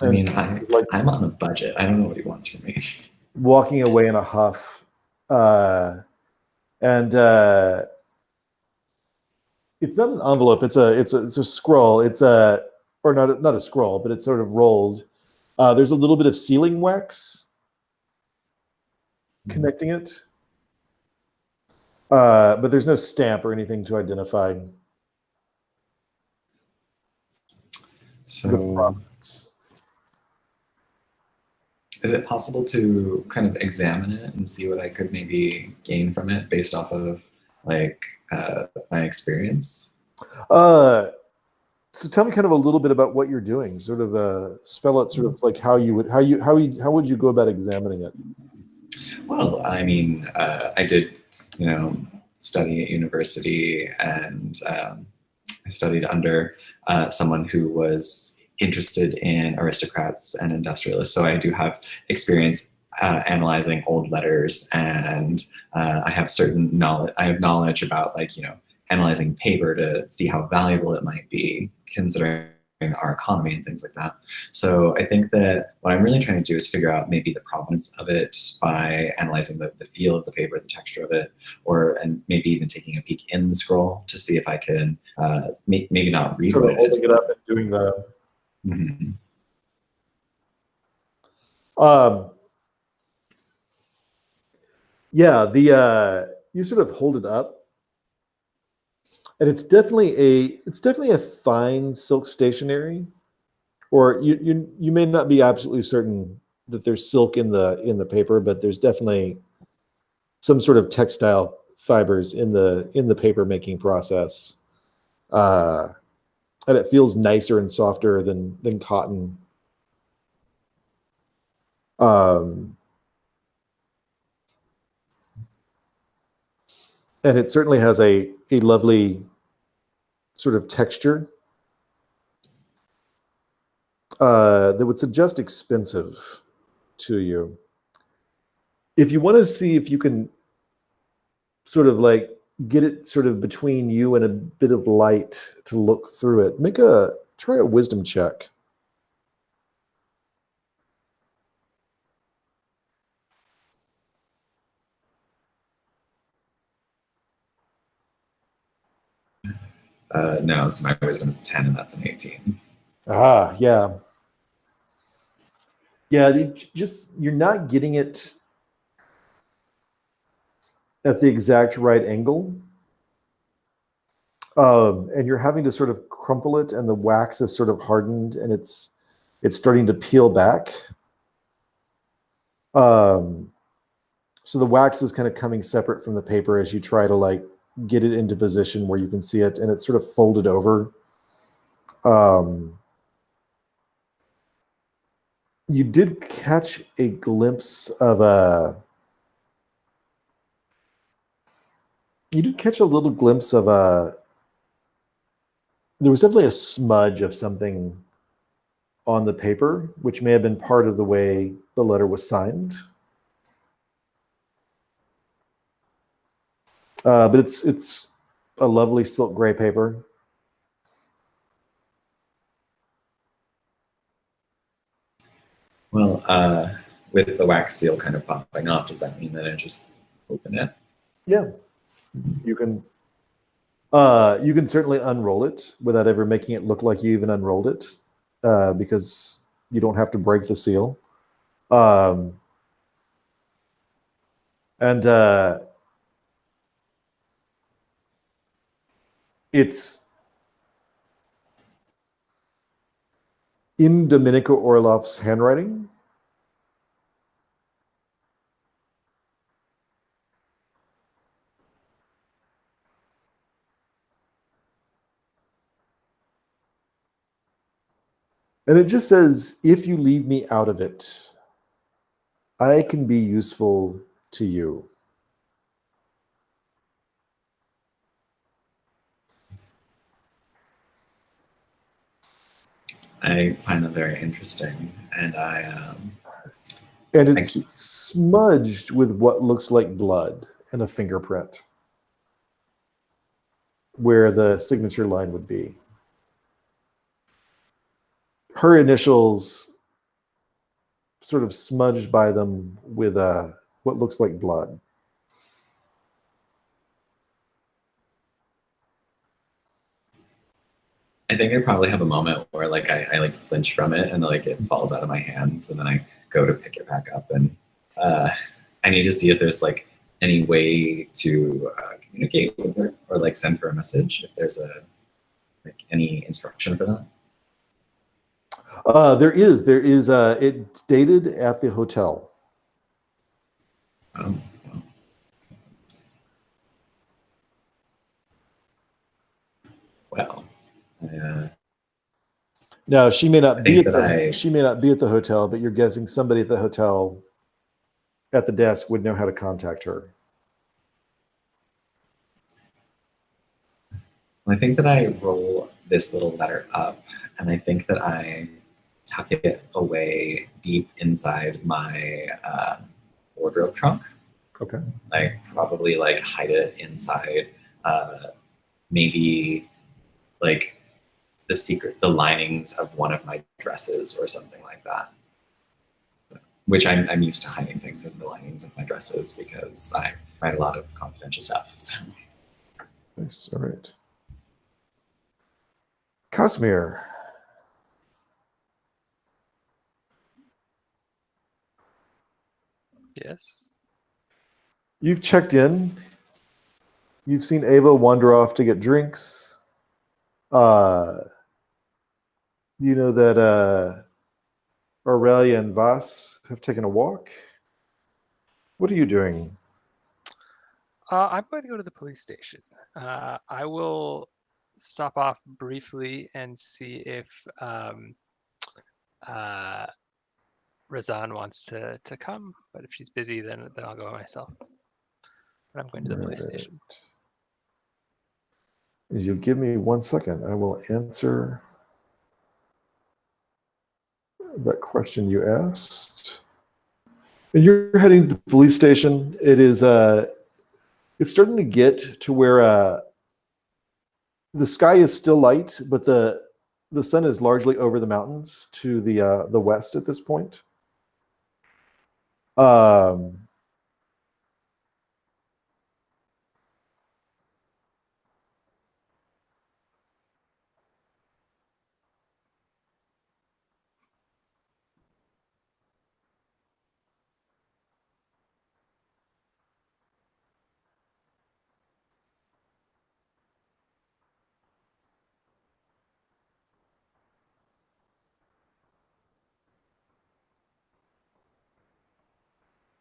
I mean, I'm on a budget. I don't know what he wants from me. Walking away in a huff, and it's not an envelope. It's a scroll. It's or not a scroll, but it's sort of rolled. There's a little bit of sealing wax connecting it, but there's no stamp or anything to identify. So, is it possible to kind of examine it and see what I could maybe gain from it based off of like my experience? So tell me kind of a little bit about what you're doing. Sort of spell out sort of like how would you go about examining it? Well, I mean, I did, study at university, and I studied under someone who was interested in aristocrats and industrialists. So I do have experience analyzing old letters, and I have certain knowledge. I have knowledge about analyzing paper to see how valuable it might be, considering our economy and things like that. So I think that what I'm really trying to do is figure out maybe the provenance of it by analyzing the feel of the paper, the texture of it, and maybe even taking a peek in the scroll to see if I can maybe not read sort what of it is. holding it up and doing the. Mm-hmm. Yeah, you sort of hold it up, and it's definitely a fine silk stationery, or you may not be absolutely certain that there's silk in the paper, but there's definitely some sort of textile fibers in the paper making process, and it feels nicer and softer than cotton. And it certainly has a lovely sort of texture that would suggest expensive to you. If you want to see if you can sort of like get it sort of between you and a bit of light to look through it, try a wisdom check. No, so my wisdom is 10, and that's an 18. Ah, yeah. Yeah, you're not getting it at the exact right angle. And you're having to sort of crumple it, and the wax is sort of hardened, and it's starting to peel back. So the wax is kind of coming separate from the paper as you try to get it into position where you can see it, and it's sort of folded over. You did catch a glimpse of there was definitely a smudge of something on the paper, which may have been part of the way the letter was signed. But it's a lovely silk gray paper. Well, with the wax seal kind of popping off, does that mean that I just open it? Yeah, you can certainly unroll it without ever making it look like you even unrolled it, because you don't have to break the seal. It's in Domenico Orloff's handwriting. And it just says, if you leave me out of it, I can be useful to you. I find that very interesting, and And I it's keep- smudged with what looks like blood and a fingerprint where the signature line would be. Her initials sort of smudged by them with what looks like blood. I think I probably have a moment where like I like flinch from it and like it falls out of my hands, and then I go to pick it back up, and I need to see if there's like any way to communicate with her or like send her a message, if there's any instruction for that. There is. It's dated at the hotel. Well. Now she may not be think she may not be at the hotel, but you're guessing somebody at the hotel at the desk would know how to contact her. I think that I roll this little letter up, and I think that I tuck it away deep inside my wardrobe trunk. Okay. Like probably like hide it inside, maybe like the linings of one of my dresses or something like that. Which I'm used to hiding things in the linings of my dresses because I write a lot of confidential stuff. So. Nice. All right. Casimir. Yes. You've checked in. You've seen Ava wander off to get drinks. You know that Aurelia and Vas have taken a walk. What are you doing? I'm going to go to the police station. I will stop off briefly and see if Razan wants to come. But if she's busy, then I'll go myself. But I'm going to the police station. As you give me 1 second, I will answer that question you asked. And you're heading to the police station. It is it's starting to get to where the sky is still light, but the sun is largely over the mountains to the west at this point.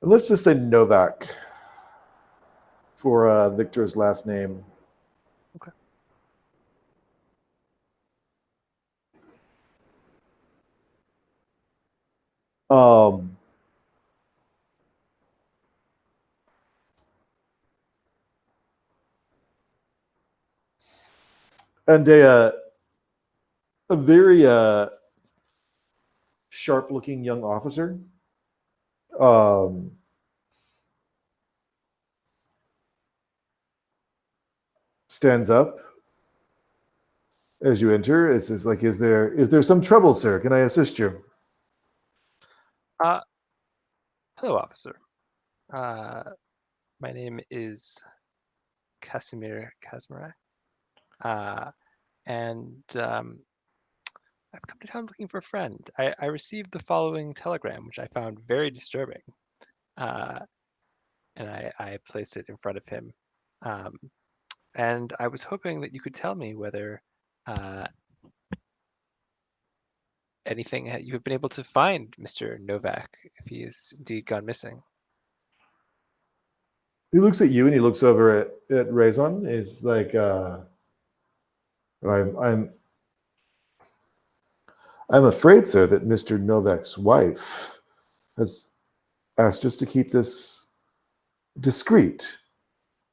And let's just say Novak for Victor's last name. Okay. And a very sharp-looking young officer stands up as you enter. It says, like, is there some trouble, sir? Can I assist you? Hello, officer. My name is Casimir Kazmarek. And I've come to town looking for a friend. I received the following telegram, which I found very disturbing. And I placed it in front of him. And I was hoping that you could tell me whether anything you have been able to find Mr. Novak, if he is indeed gone missing. He looks at you and he looks over at Raison. He's like, I'm afraid, sir, that Mr. Novak's wife has asked us to keep this discreet.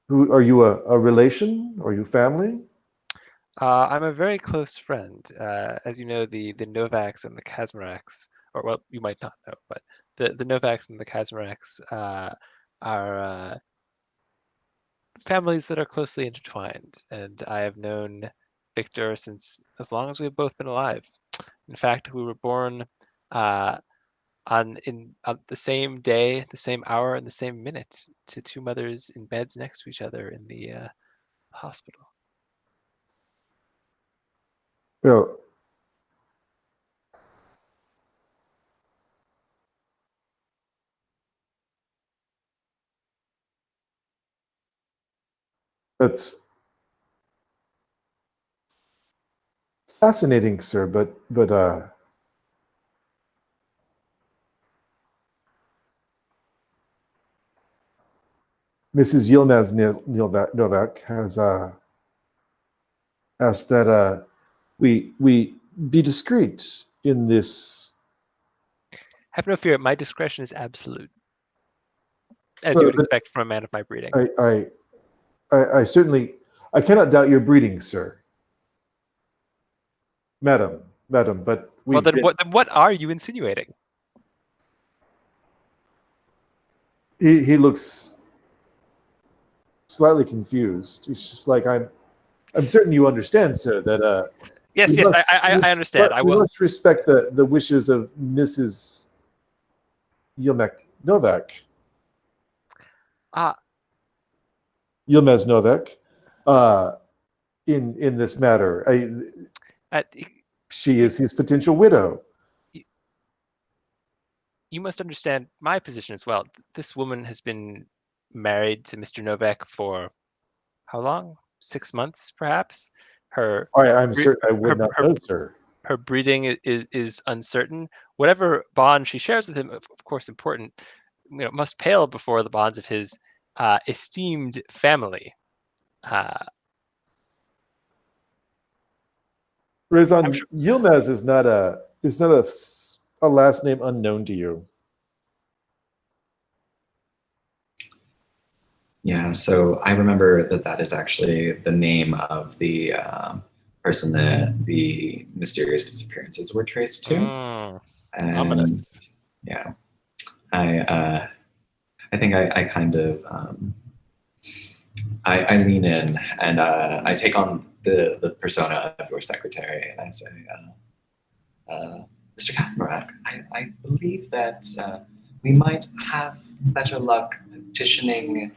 Who are you? A relation? Are you family? I'm a very close friend. As you know, the Novaks and the Kazmaraks, or well, you might not know, but the Novaks and the Kazmaraks are families that are closely intertwined, and I have known Victor since as long as we've both been alive. In fact, we were born on the same day, the same hour, and the same minute to two mothers in beds next to each other in the hospital. Well, that's fascinating, sir. But Mrs. Yilmaz Novak has asked that we be discreet in this. Have no fear, my discretion is absolute, as Well, you would expect from a man of my breeding. I certainly, I cannot doubt your breeding, sir. Madam, but Well, then what are you insinuating? he looks slightly confused. He's just like, I'm certain you understand, sir, that Yes, I understand. I we will. must respect the wishes of Mrs. Yilmaz Novak. Yilmaz Novak, in this matter. She is his potential widow. You must understand my position as well. This woman has been married to Mr. Novak for how long? 6 months, perhaps. I'm certain I would not know, sir. Her breeding is uncertain. Whatever bond she shares with him, of course, important, must pale before the bonds of his esteemed family. Rezan, sure. Yilmaz is not a last name unknown to you. Yeah, so I remember that is actually the name of the person that the mysterious disappearances were traced to. And Ominous. yeah, I think I kind of I lean in and I take on the persona of your secretary and I say, Mr. Kasmarak, I believe that we might have better luck petitioning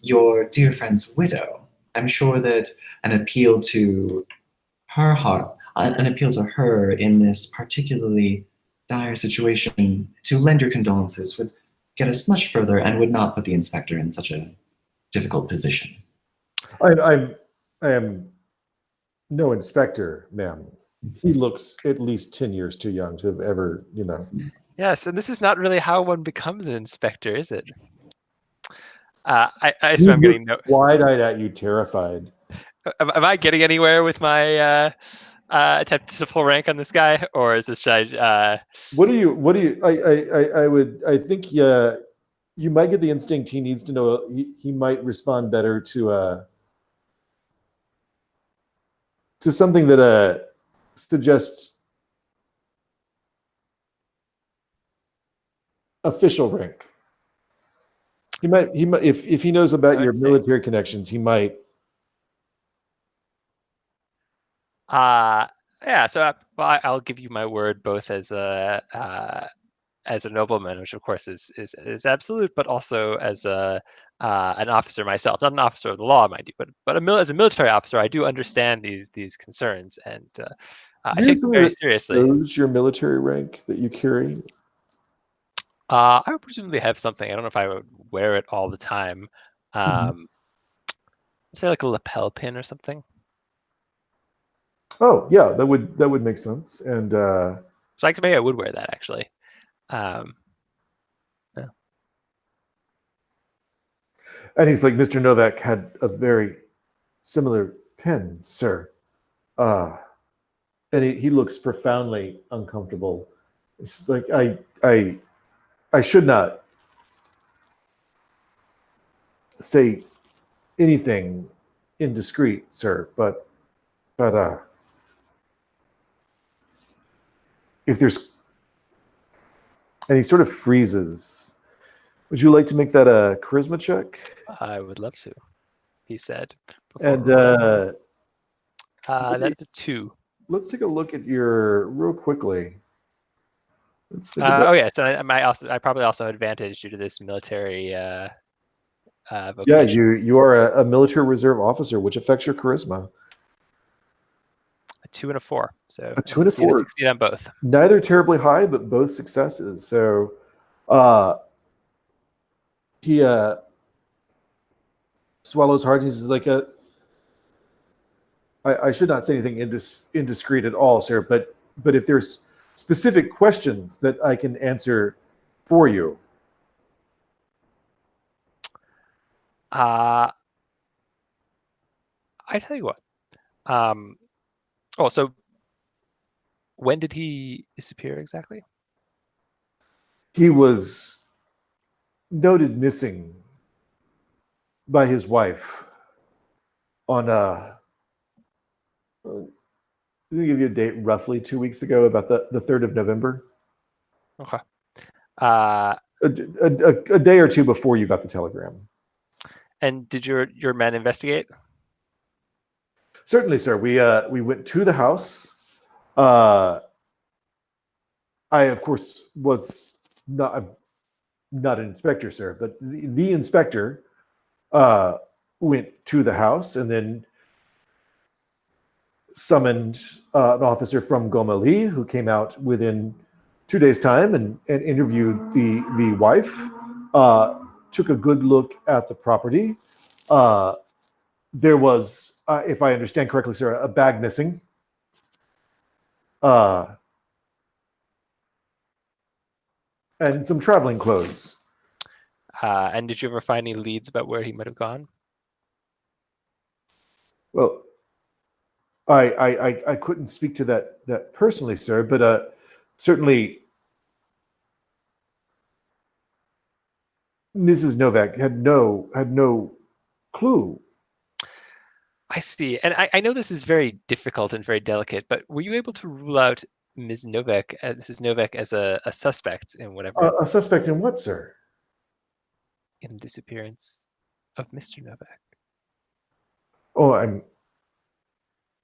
your dear friend's widow. I'm sure that an appeal to her heart, an appeal to her in this particularly dire situation to lend your condolences would get us much further and would not put the inspector in such a difficult position. I am no inspector, ma'am. He looks at least 10 years too young to have ever, Yes, and this is not really how one becomes an inspector, is it? I assume I'm getting wide-eyed at you, terrified. Am I getting anywhere with my attempt to pull rank on this guy, or is this What do you? I think you might get the instinct he needs to know. He might respond better to something that suggests official rank. He might if he knows about your military connections, he might. Yeah, so I'll give you my word both as a nobleman, which of course is absolute, but also as an officer myself, not an officer of the law, mind you, but as a military officer, I do understand these concerns, and I take them very seriously. Shows your military rank that you carry? I would presumably have something. I don't know if I would wear it all the time. Say like a lapel pin or something. Oh yeah, that would make sense. And so maybe I would wear that actually. Yeah. And he's like, Mr. Novak had a very similar pin, sir. and he looks profoundly uncomfortable. It's like I should not say anything indiscreet, sir, but if there's, and he sort of freezes. Would you like to make that a charisma check? I would love to, he said. And that's a 2. let's take a look at your real quickly. Let's think Oh yeah, so I probably also have advantage due to this military vocation. yeah, you are a military reserve officer, which affects your charisma. A 2 and a 4. So A 2 and a 4. Succeed on both. Neither terribly high, but both successes. So he swallows hard. He's like I should not say anything indiscreet at all, sir, but if there's specific questions that I can answer for you. I tell you what. So when did he disappear exactly? He was noted missing by his wife on let me give you a date, roughly 2 weeks ago, about the 3rd of November. Okay. A day or two before you got the telegram. And did your men investigate? Certainly, sir. We went to the house. I, of course, was not an inspector, sir, but the inspector went to the house and then summoned an officer from Gomali, who came out within 2 days' time and interviewed the wife, took a good look at the property. There was, if I understand correctly, sir, a bag missing. And some traveling clothes. And did you ever find any leads about where he might have gone? Well, I couldn't speak to that personally, sir, but certainly Mrs. Novak had no clue. I see. And I know this is very difficult and very delicate, but were you able to rule out Mrs. Novak as a suspect in whatever? A suspect in what, sir? In the disappearance of Mr. Novak. Oh, I'm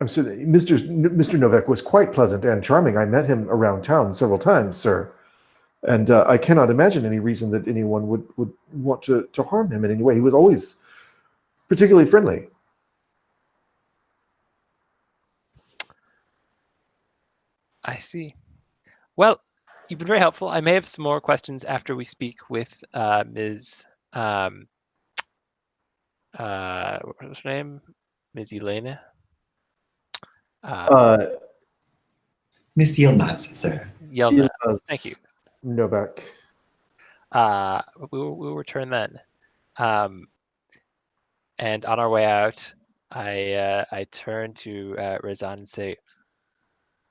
sure that Mr. Novak was quite pleasant and charming. I met him around town several times, sir. And I cannot imagine any reason that anyone would want to harm him in any way. He was always particularly friendly. I see. Well, you've been very helpful. I may have some more questions after we speak with Ms. What was her name? Ms. Elena? Miss Yilmaz, sir. Yelnats. Thank you. Novak. We'll return then. And on our way out, I turn to Rezan and say,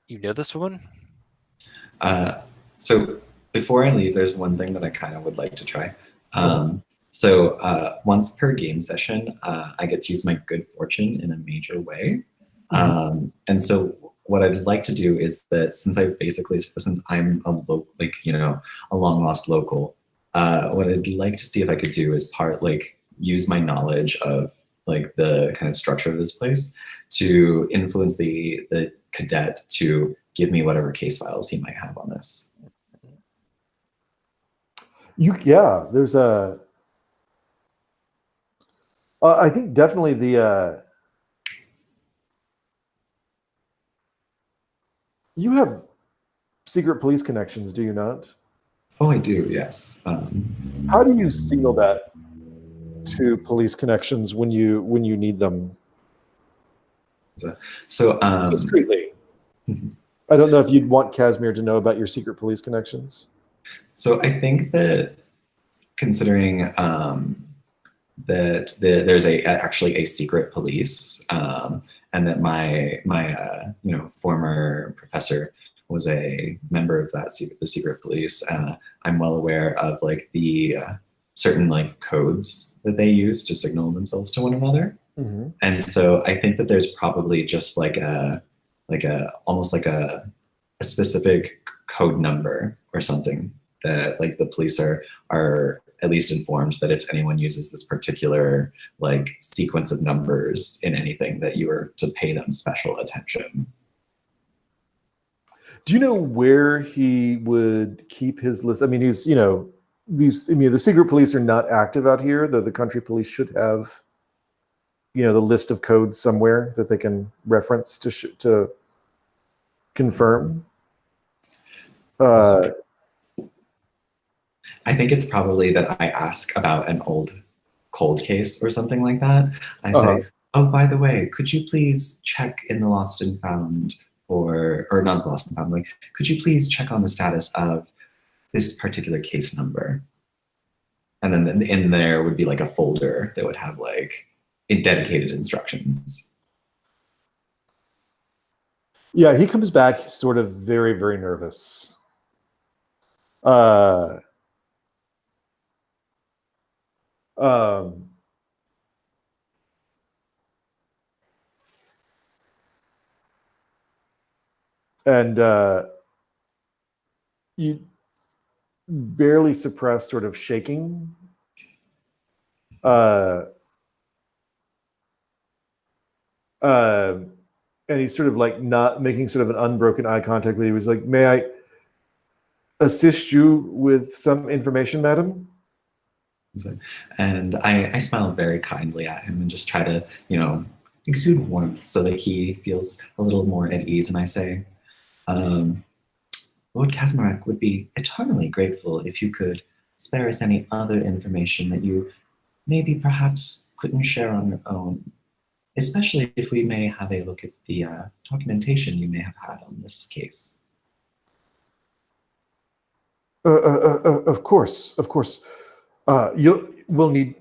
"You know this woman?" So before I leave, there's one thing that I kind of would like to try. So once per game session, I get to use my good fortune in a major way. And so what I'd like to do is that since I'm a long lost local, what I'd like to see if I could do is use my knowledge of the kind of structure of this place to influence the cadet to give me whatever case files he might have on this. There's I think definitely you have secret police connections, do you not? Oh, I do, yes. How do you signal that to police connections when you need them? So discreetly. I don't know if you'd want Casimir to know about your secret police connections. So I think that considering that there's actually a secret police, and that my former professor was a member of the secret police. I'm well aware of like the certain like codes that they use to signal themselves to one another. Mm-hmm. And so I think that there's probably just almost like a specific code number or something that like the police are at least informed that if anyone uses this particular like sequence of numbers in anything, that you are to pay them special attention. Do you know where he would keep his list? I mean, he's, you know, the secret police are not active out here, though the country police should have, you know, the list of codes somewhere that they can reference to confirm. I think it's probably that I ask about an old cold case or something like that. I say, oh, by the way, could you please check in the lost and found, or not the lost and found, like, could you please check on the status of this particular case number? And then in there would be like a folder that would have like dedicated instructions. Yeah, he comes back sort of very, very nervous. And you barely suppress sort of shaking. And he's sort of like not making sort of an unbroken eye contact with you. He's like, may I assist you with some information, madam? And I smile very kindly at him and just try to, you know, exude warmth so that he feels a little more at ease. And I say, Lord Kazmarek would be eternally grateful if you could spare us any other information that you maybe perhaps couldn't share on your own, especially if we may have a look at the documentation you may have had on this case. Of course. We'll need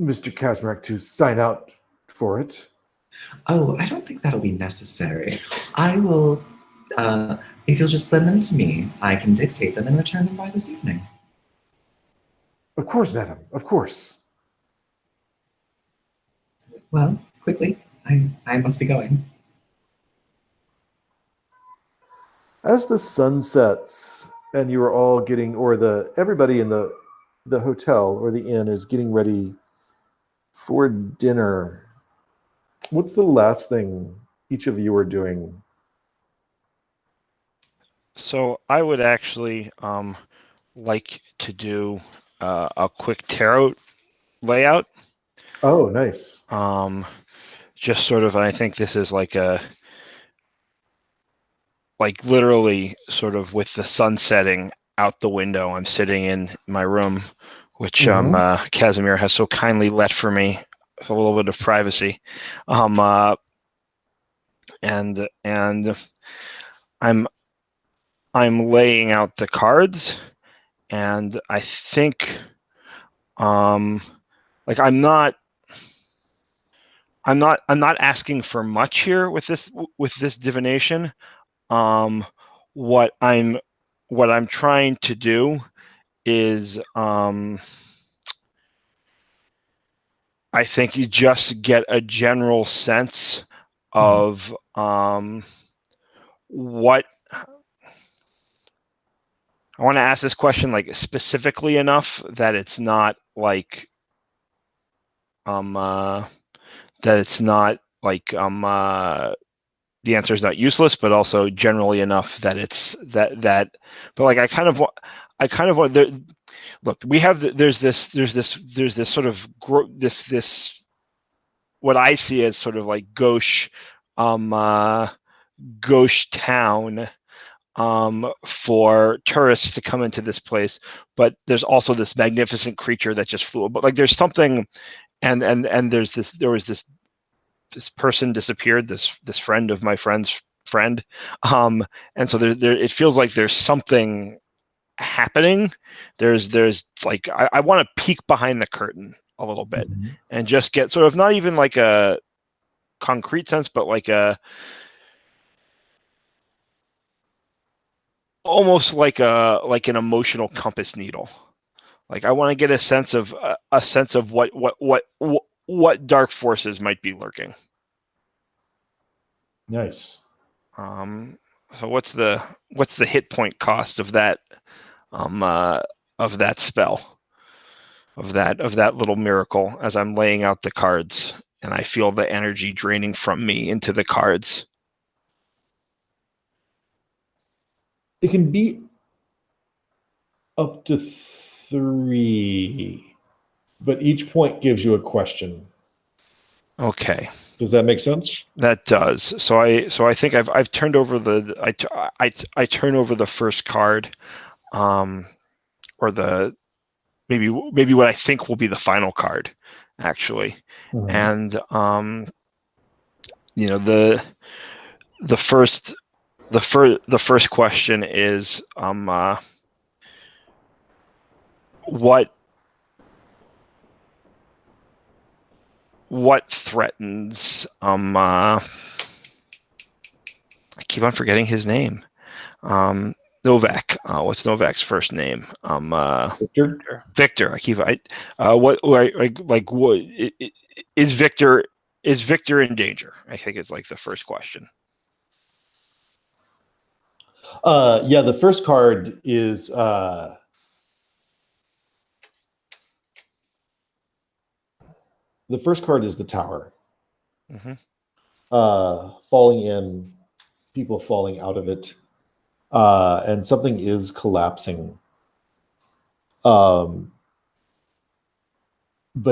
Mr. Kazmarek to sign out for it. Oh, I don't think that'll be necessary. I will, if you'll just send them to me, I can dictate them and return them by this evening. Of course, madam, of course. Well, quickly, I must be going. As the sun sets and you are all getting, or everybody in the hotel or the inn is getting ready for dinner, what's the last thing each of you are doing? So I would actually like to do a quick tarot layout. Oh, nice. Just sort of, I think this is like literally sort of with the sun setting out the window. I'm sitting in my room, which Casimir has so kindly let for me with a little bit of privacy. And I'm laying out the cards, and I think like I'm not asking for much here with this divination. What I'm trying to do is I think you just get a general sense of what I want to ask this question like specifically enough that it's not like that it's not like the answer is not useless, but also generally enough that it's that but like I kind of want look, we have there's this sort of this what I see as sort of like gauche town for tourists to come into this place, but there's also this magnificent creature that just flew. But like there's something, and there was this person disappeared, this friend of my friend's friend, and so there it feels like there's something happening. There's like I want to peek behind the curtain a little bit and just get sort of not even like a concrete sense, but like almost like an emotional compass needle. Like I want to get a sense of what dark forces might be lurking. Nice. So what's the hit point cost of that spell, of that little miracle, as I'm laying out the cards and I feel the energy draining from me into the cards? It can be up to 3, but each point gives you a question. Okay. Does that make sense? That does. So I think I've turned over I turn over the first card, or the maybe what I think will be the final card, actually. And the first question is what threatens I keep on forgetting his name. Novak. What's Novak's first name? Victor. Victor. What is Victor in danger? I think it's like the first question. Yeah, the first card is the tower. Falling in, people falling out of it, and something is collapsing. But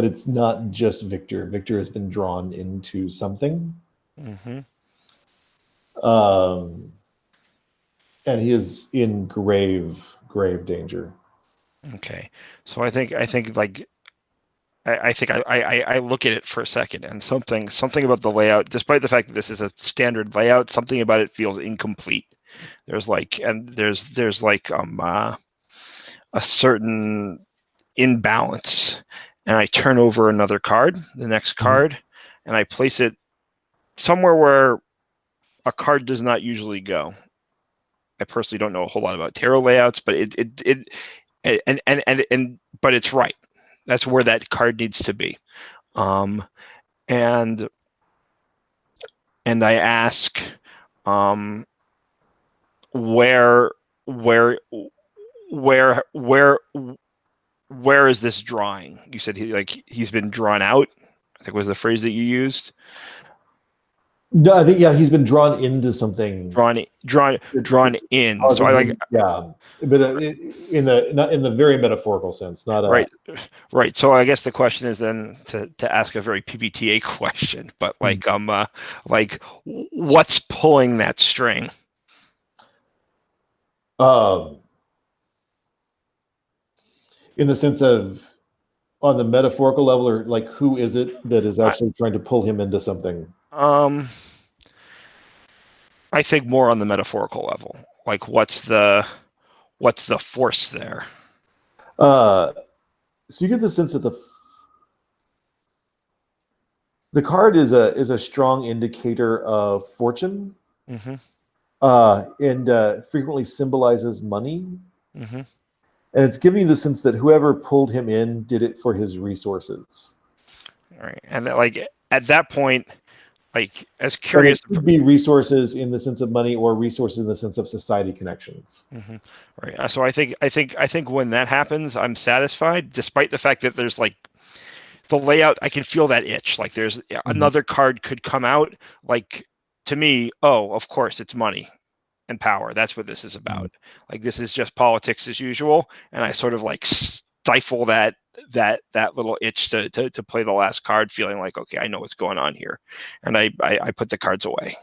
it's not just Victor. Victor has been drawn into something. And he is in grave danger. Okay, so I think like I look at it for a second, and something about the layout, despite the fact that this is a standard layout, something about it feels incomplete. There's a certain imbalance, and I turn over another card, the next card, and I place it somewhere where a card does not usually go. I personally don't know a whole lot about tarot layouts, but but it's right. That's where that card needs to be. And I ask, where is this drawing? You said he's been drawn out, I think was the phrase that you used. No, I think he's been drawn into something. Drawn in. So I but not in the very metaphorical sense, not right. So I guess the question is then to ask a very PBTA question, but what's pulling that string? In the sense of, on the metaphorical level, or like, who is it that is actually trying to pull him into something? I think more on the metaphorical level. Like, what's the force there? So you get the sense that the card is a strong indicator of fortune, and frequently symbolizes money. And it's giving you the sense that whoever pulled him in did it for his resources. All right, and at that point, as curious, it could be resources in the sense of money, or resources in the sense of society connections. Right. So I think when that happens, I'm satisfied, despite the fact that there's the layout. I can feel that itch. Like there's another card could come out. Like, to me, oh, of course, it's money and power. That's what this is about. Like, this is just politics as usual, and I sort of stifle that little itch to play the last card, feeling like, okay, I know what's going on here, and I put the cards away,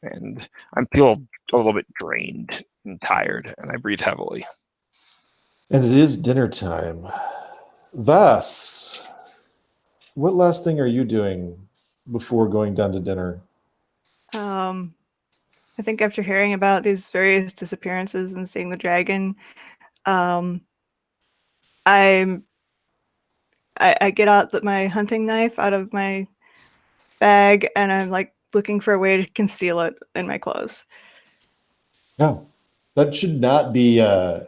and I'm feeling a little bit drained and tired, and I breathe heavily. And it is dinner time. Vas, what last thing are you doing before going down to dinner? I think after hearing about these various disappearances and seeing the dragon, I get out my hunting knife out of my bag, and I'm like looking for a way to conceal it in my clothes. No, that should not be Yeah,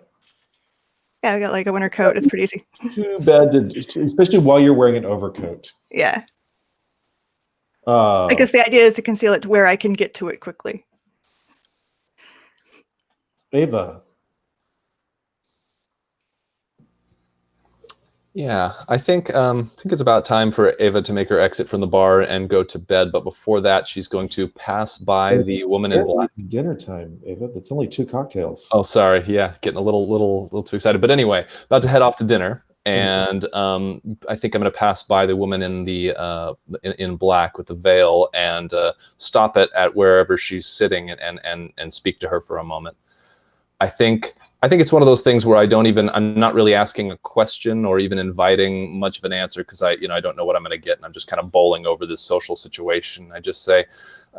I got like a winter coat. It's pretty easy. too bad, especially while you're wearing an overcoat. Yeah. I guess the idea is to conceal it to where I can get to it quickly. Ava. Yeah, I think it's about time for Ava to make her exit from the bar and go to bed. But before that, she's going to pass by the woman in black. Dinner time, Ava. That's only 2 cocktails. Oh, sorry. Yeah, getting a little too excited. But anyway, about to head off to dinner, and I think I'm going to pass by the woman in the in black with the veil and stop at wherever she's sitting and speak to her for a moment. I think it's one of those things where I'm not really asking a question or even inviting much of an answer, because I don't know what I'm going to get, and I'm just kind of bowling over this social situation. I just say,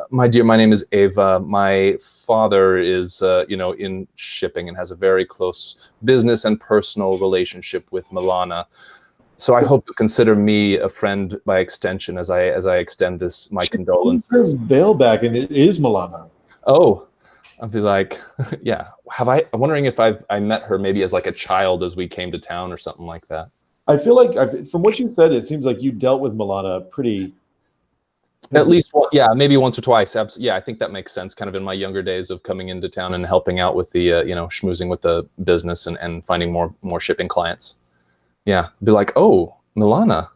my dear, my name is Ava. My father is in shipping and has a very close business and personal relationship with Milana. So I hope you consider me a friend by extension as I extend my condolences. Veil back, and it is Milana. Oh. I'll be like, yeah. I'm wondering if I met her maybe as like a child as we came to town or something like that. I feel like from what you said, it seems like you dealt with Milana pretty. At least, maybe once or twice. Yeah, I think that makes sense. Kind of in my younger days of coming into town and helping out with the, schmoozing with the business and finding more shipping clients. Yeah, be like, oh, Milana,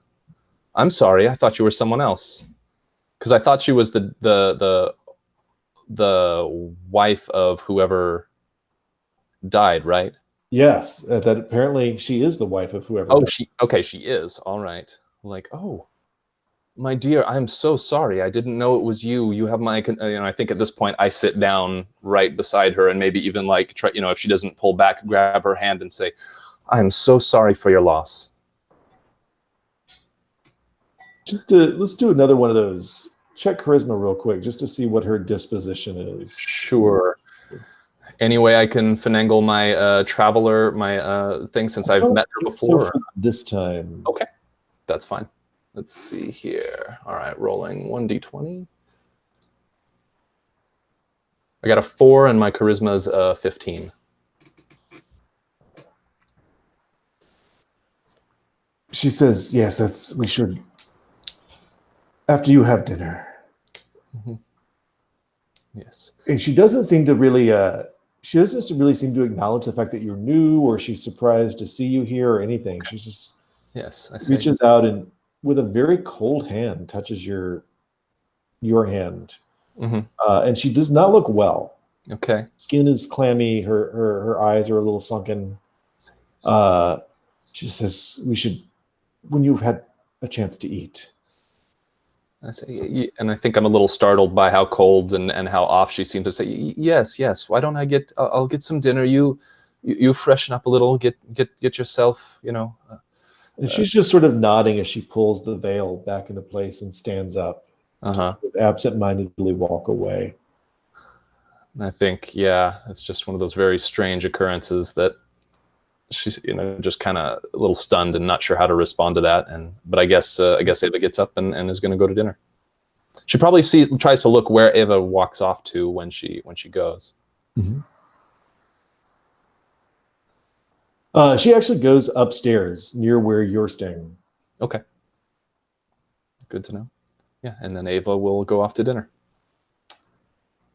I'm sorry, I thought you were someone else, because I thought she was the wife of whoever died, right? Yes, that apparently she is the wife of whoever. Oh, she is. All right. Like, oh, my dear, I'm so sorry. I didn't know it was you. You have my, I think at this point I sit down right beside her and maybe even like try, if she doesn't pull back, grab her hand and say, I'm so sorry for your loss. Let's do another one of those. Check charisma real quick, just to see what her disposition is. Sure. Anyway, I can finagle my traveler, my thing, since I've met her before. So this time. Okay, that's fine. Let's see here. All right, rolling 1d20. I got a 4, and my charisma is 15. She says, "Yes, we should. After you have dinner." Mm-hmm. Yes. And she doesn't seem to really. She doesn't really seem to acknowledge the fact that you're new, or she's surprised to see you here, or anything. She just I see. Reaches out and, with a very cold hand, touches your hand, and she does not look well. Okay. Skin is clammy. Her eyes are a little sunken. She says, "We should, when you've had a chance to eat." I say, and I think I'm a little startled by how cold and how off she seemed to say, yes. Why don't I'll get some dinner. You freshen up a little, get yourself, And she's just sort of nodding as she pulls the veil back into place and stands up. Absent-mindedly walk away. And I think, it's just one of those very strange occurrences that she's, just kind of a little stunned and not sure how to respond to that. But I guess Ava gets up and is going to go to dinner. She probably tries to look where Ava walks off to when she goes. Mm-hmm. She actually goes upstairs near where you're staying. Okay. Good to know. Yeah, and then Ava will go off to dinner.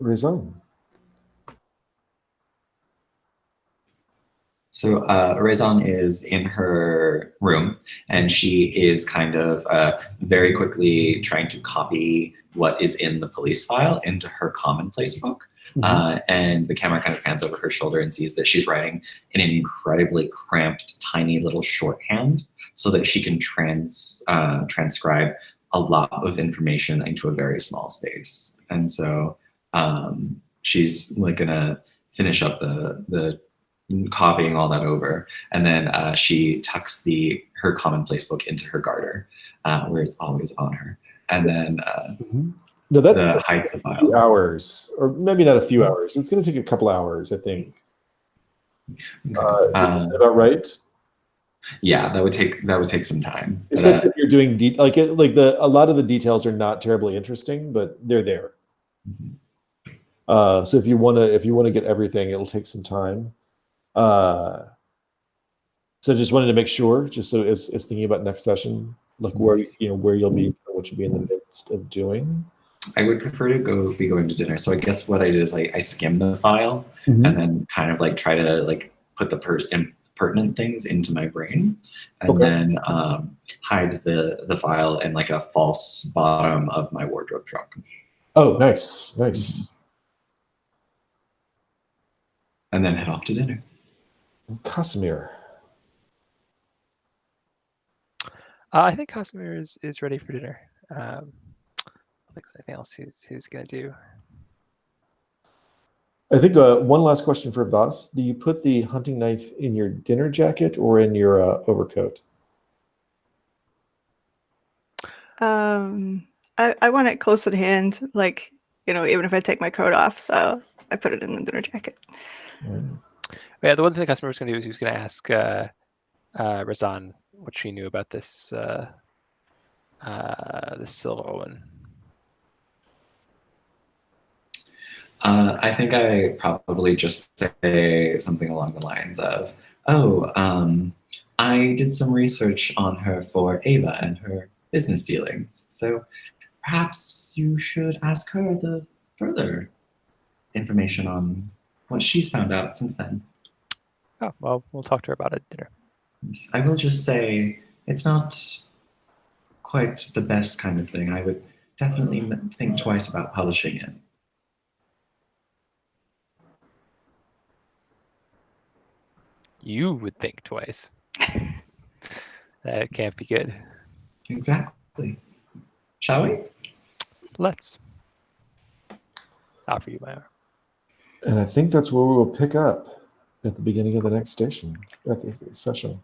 Brezim. So Raison is in her room, and she is kind of very quickly trying to copy what is in the police file into her commonplace book. And the camera kind of pans over her shoulder and sees that she's writing in an incredibly cramped, tiny little shorthand so that she can transcribe a lot of information into a very small space. And so she's like gonna finish up the copying all that over, and then she tucks her commonplace book into her garter, where it's always on her, and then no, that's hides the file. A few hours, or maybe not a few hours. It's going to take a couple hours, I think. Is that about right? Yeah, that would take some time. Especially if you're doing a lot of the details are not terribly interesting, but they're there. So if you want to get everything, it'll take some time. So just wanted to make sure, just so as thinking about next session, like where you'll be, or what you'll be in the midst of doing. I would prefer to be going to dinner. So I guess what I did is I skimmed the file and then kind of like try to like put the pertinent things into my brain, and then hide the file in like a false bottom of my wardrobe trunk. Oh, nice. And then head off to dinner. Casimir. I think Casimir is ready for dinner. I think there's anything else he's gonna do. I think one last question for Vas. Do you put the hunting knife in your dinner jacket or in your overcoat? I want it close at hand, like, even if I take my coat off. So I put it in the dinner jacket. Yeah, the one thing the customer was going to do is he was going to ask Razan what she knew about this this silver one. I think I probably just say something along the lines of, I did some research on her for Ava and her business dealings. So perhaps you should ask her the further information on what she's found out since then. Oh, well, we'll talk to her about it at dinner. I will just say it's not quite the best kind of thing. I would definitely think twice about publishing it. You would think twice. That can't be good. Exactly. Shall we? Let's. Offer you my arm. And I think that's where we will pick up at the beginning of the next session.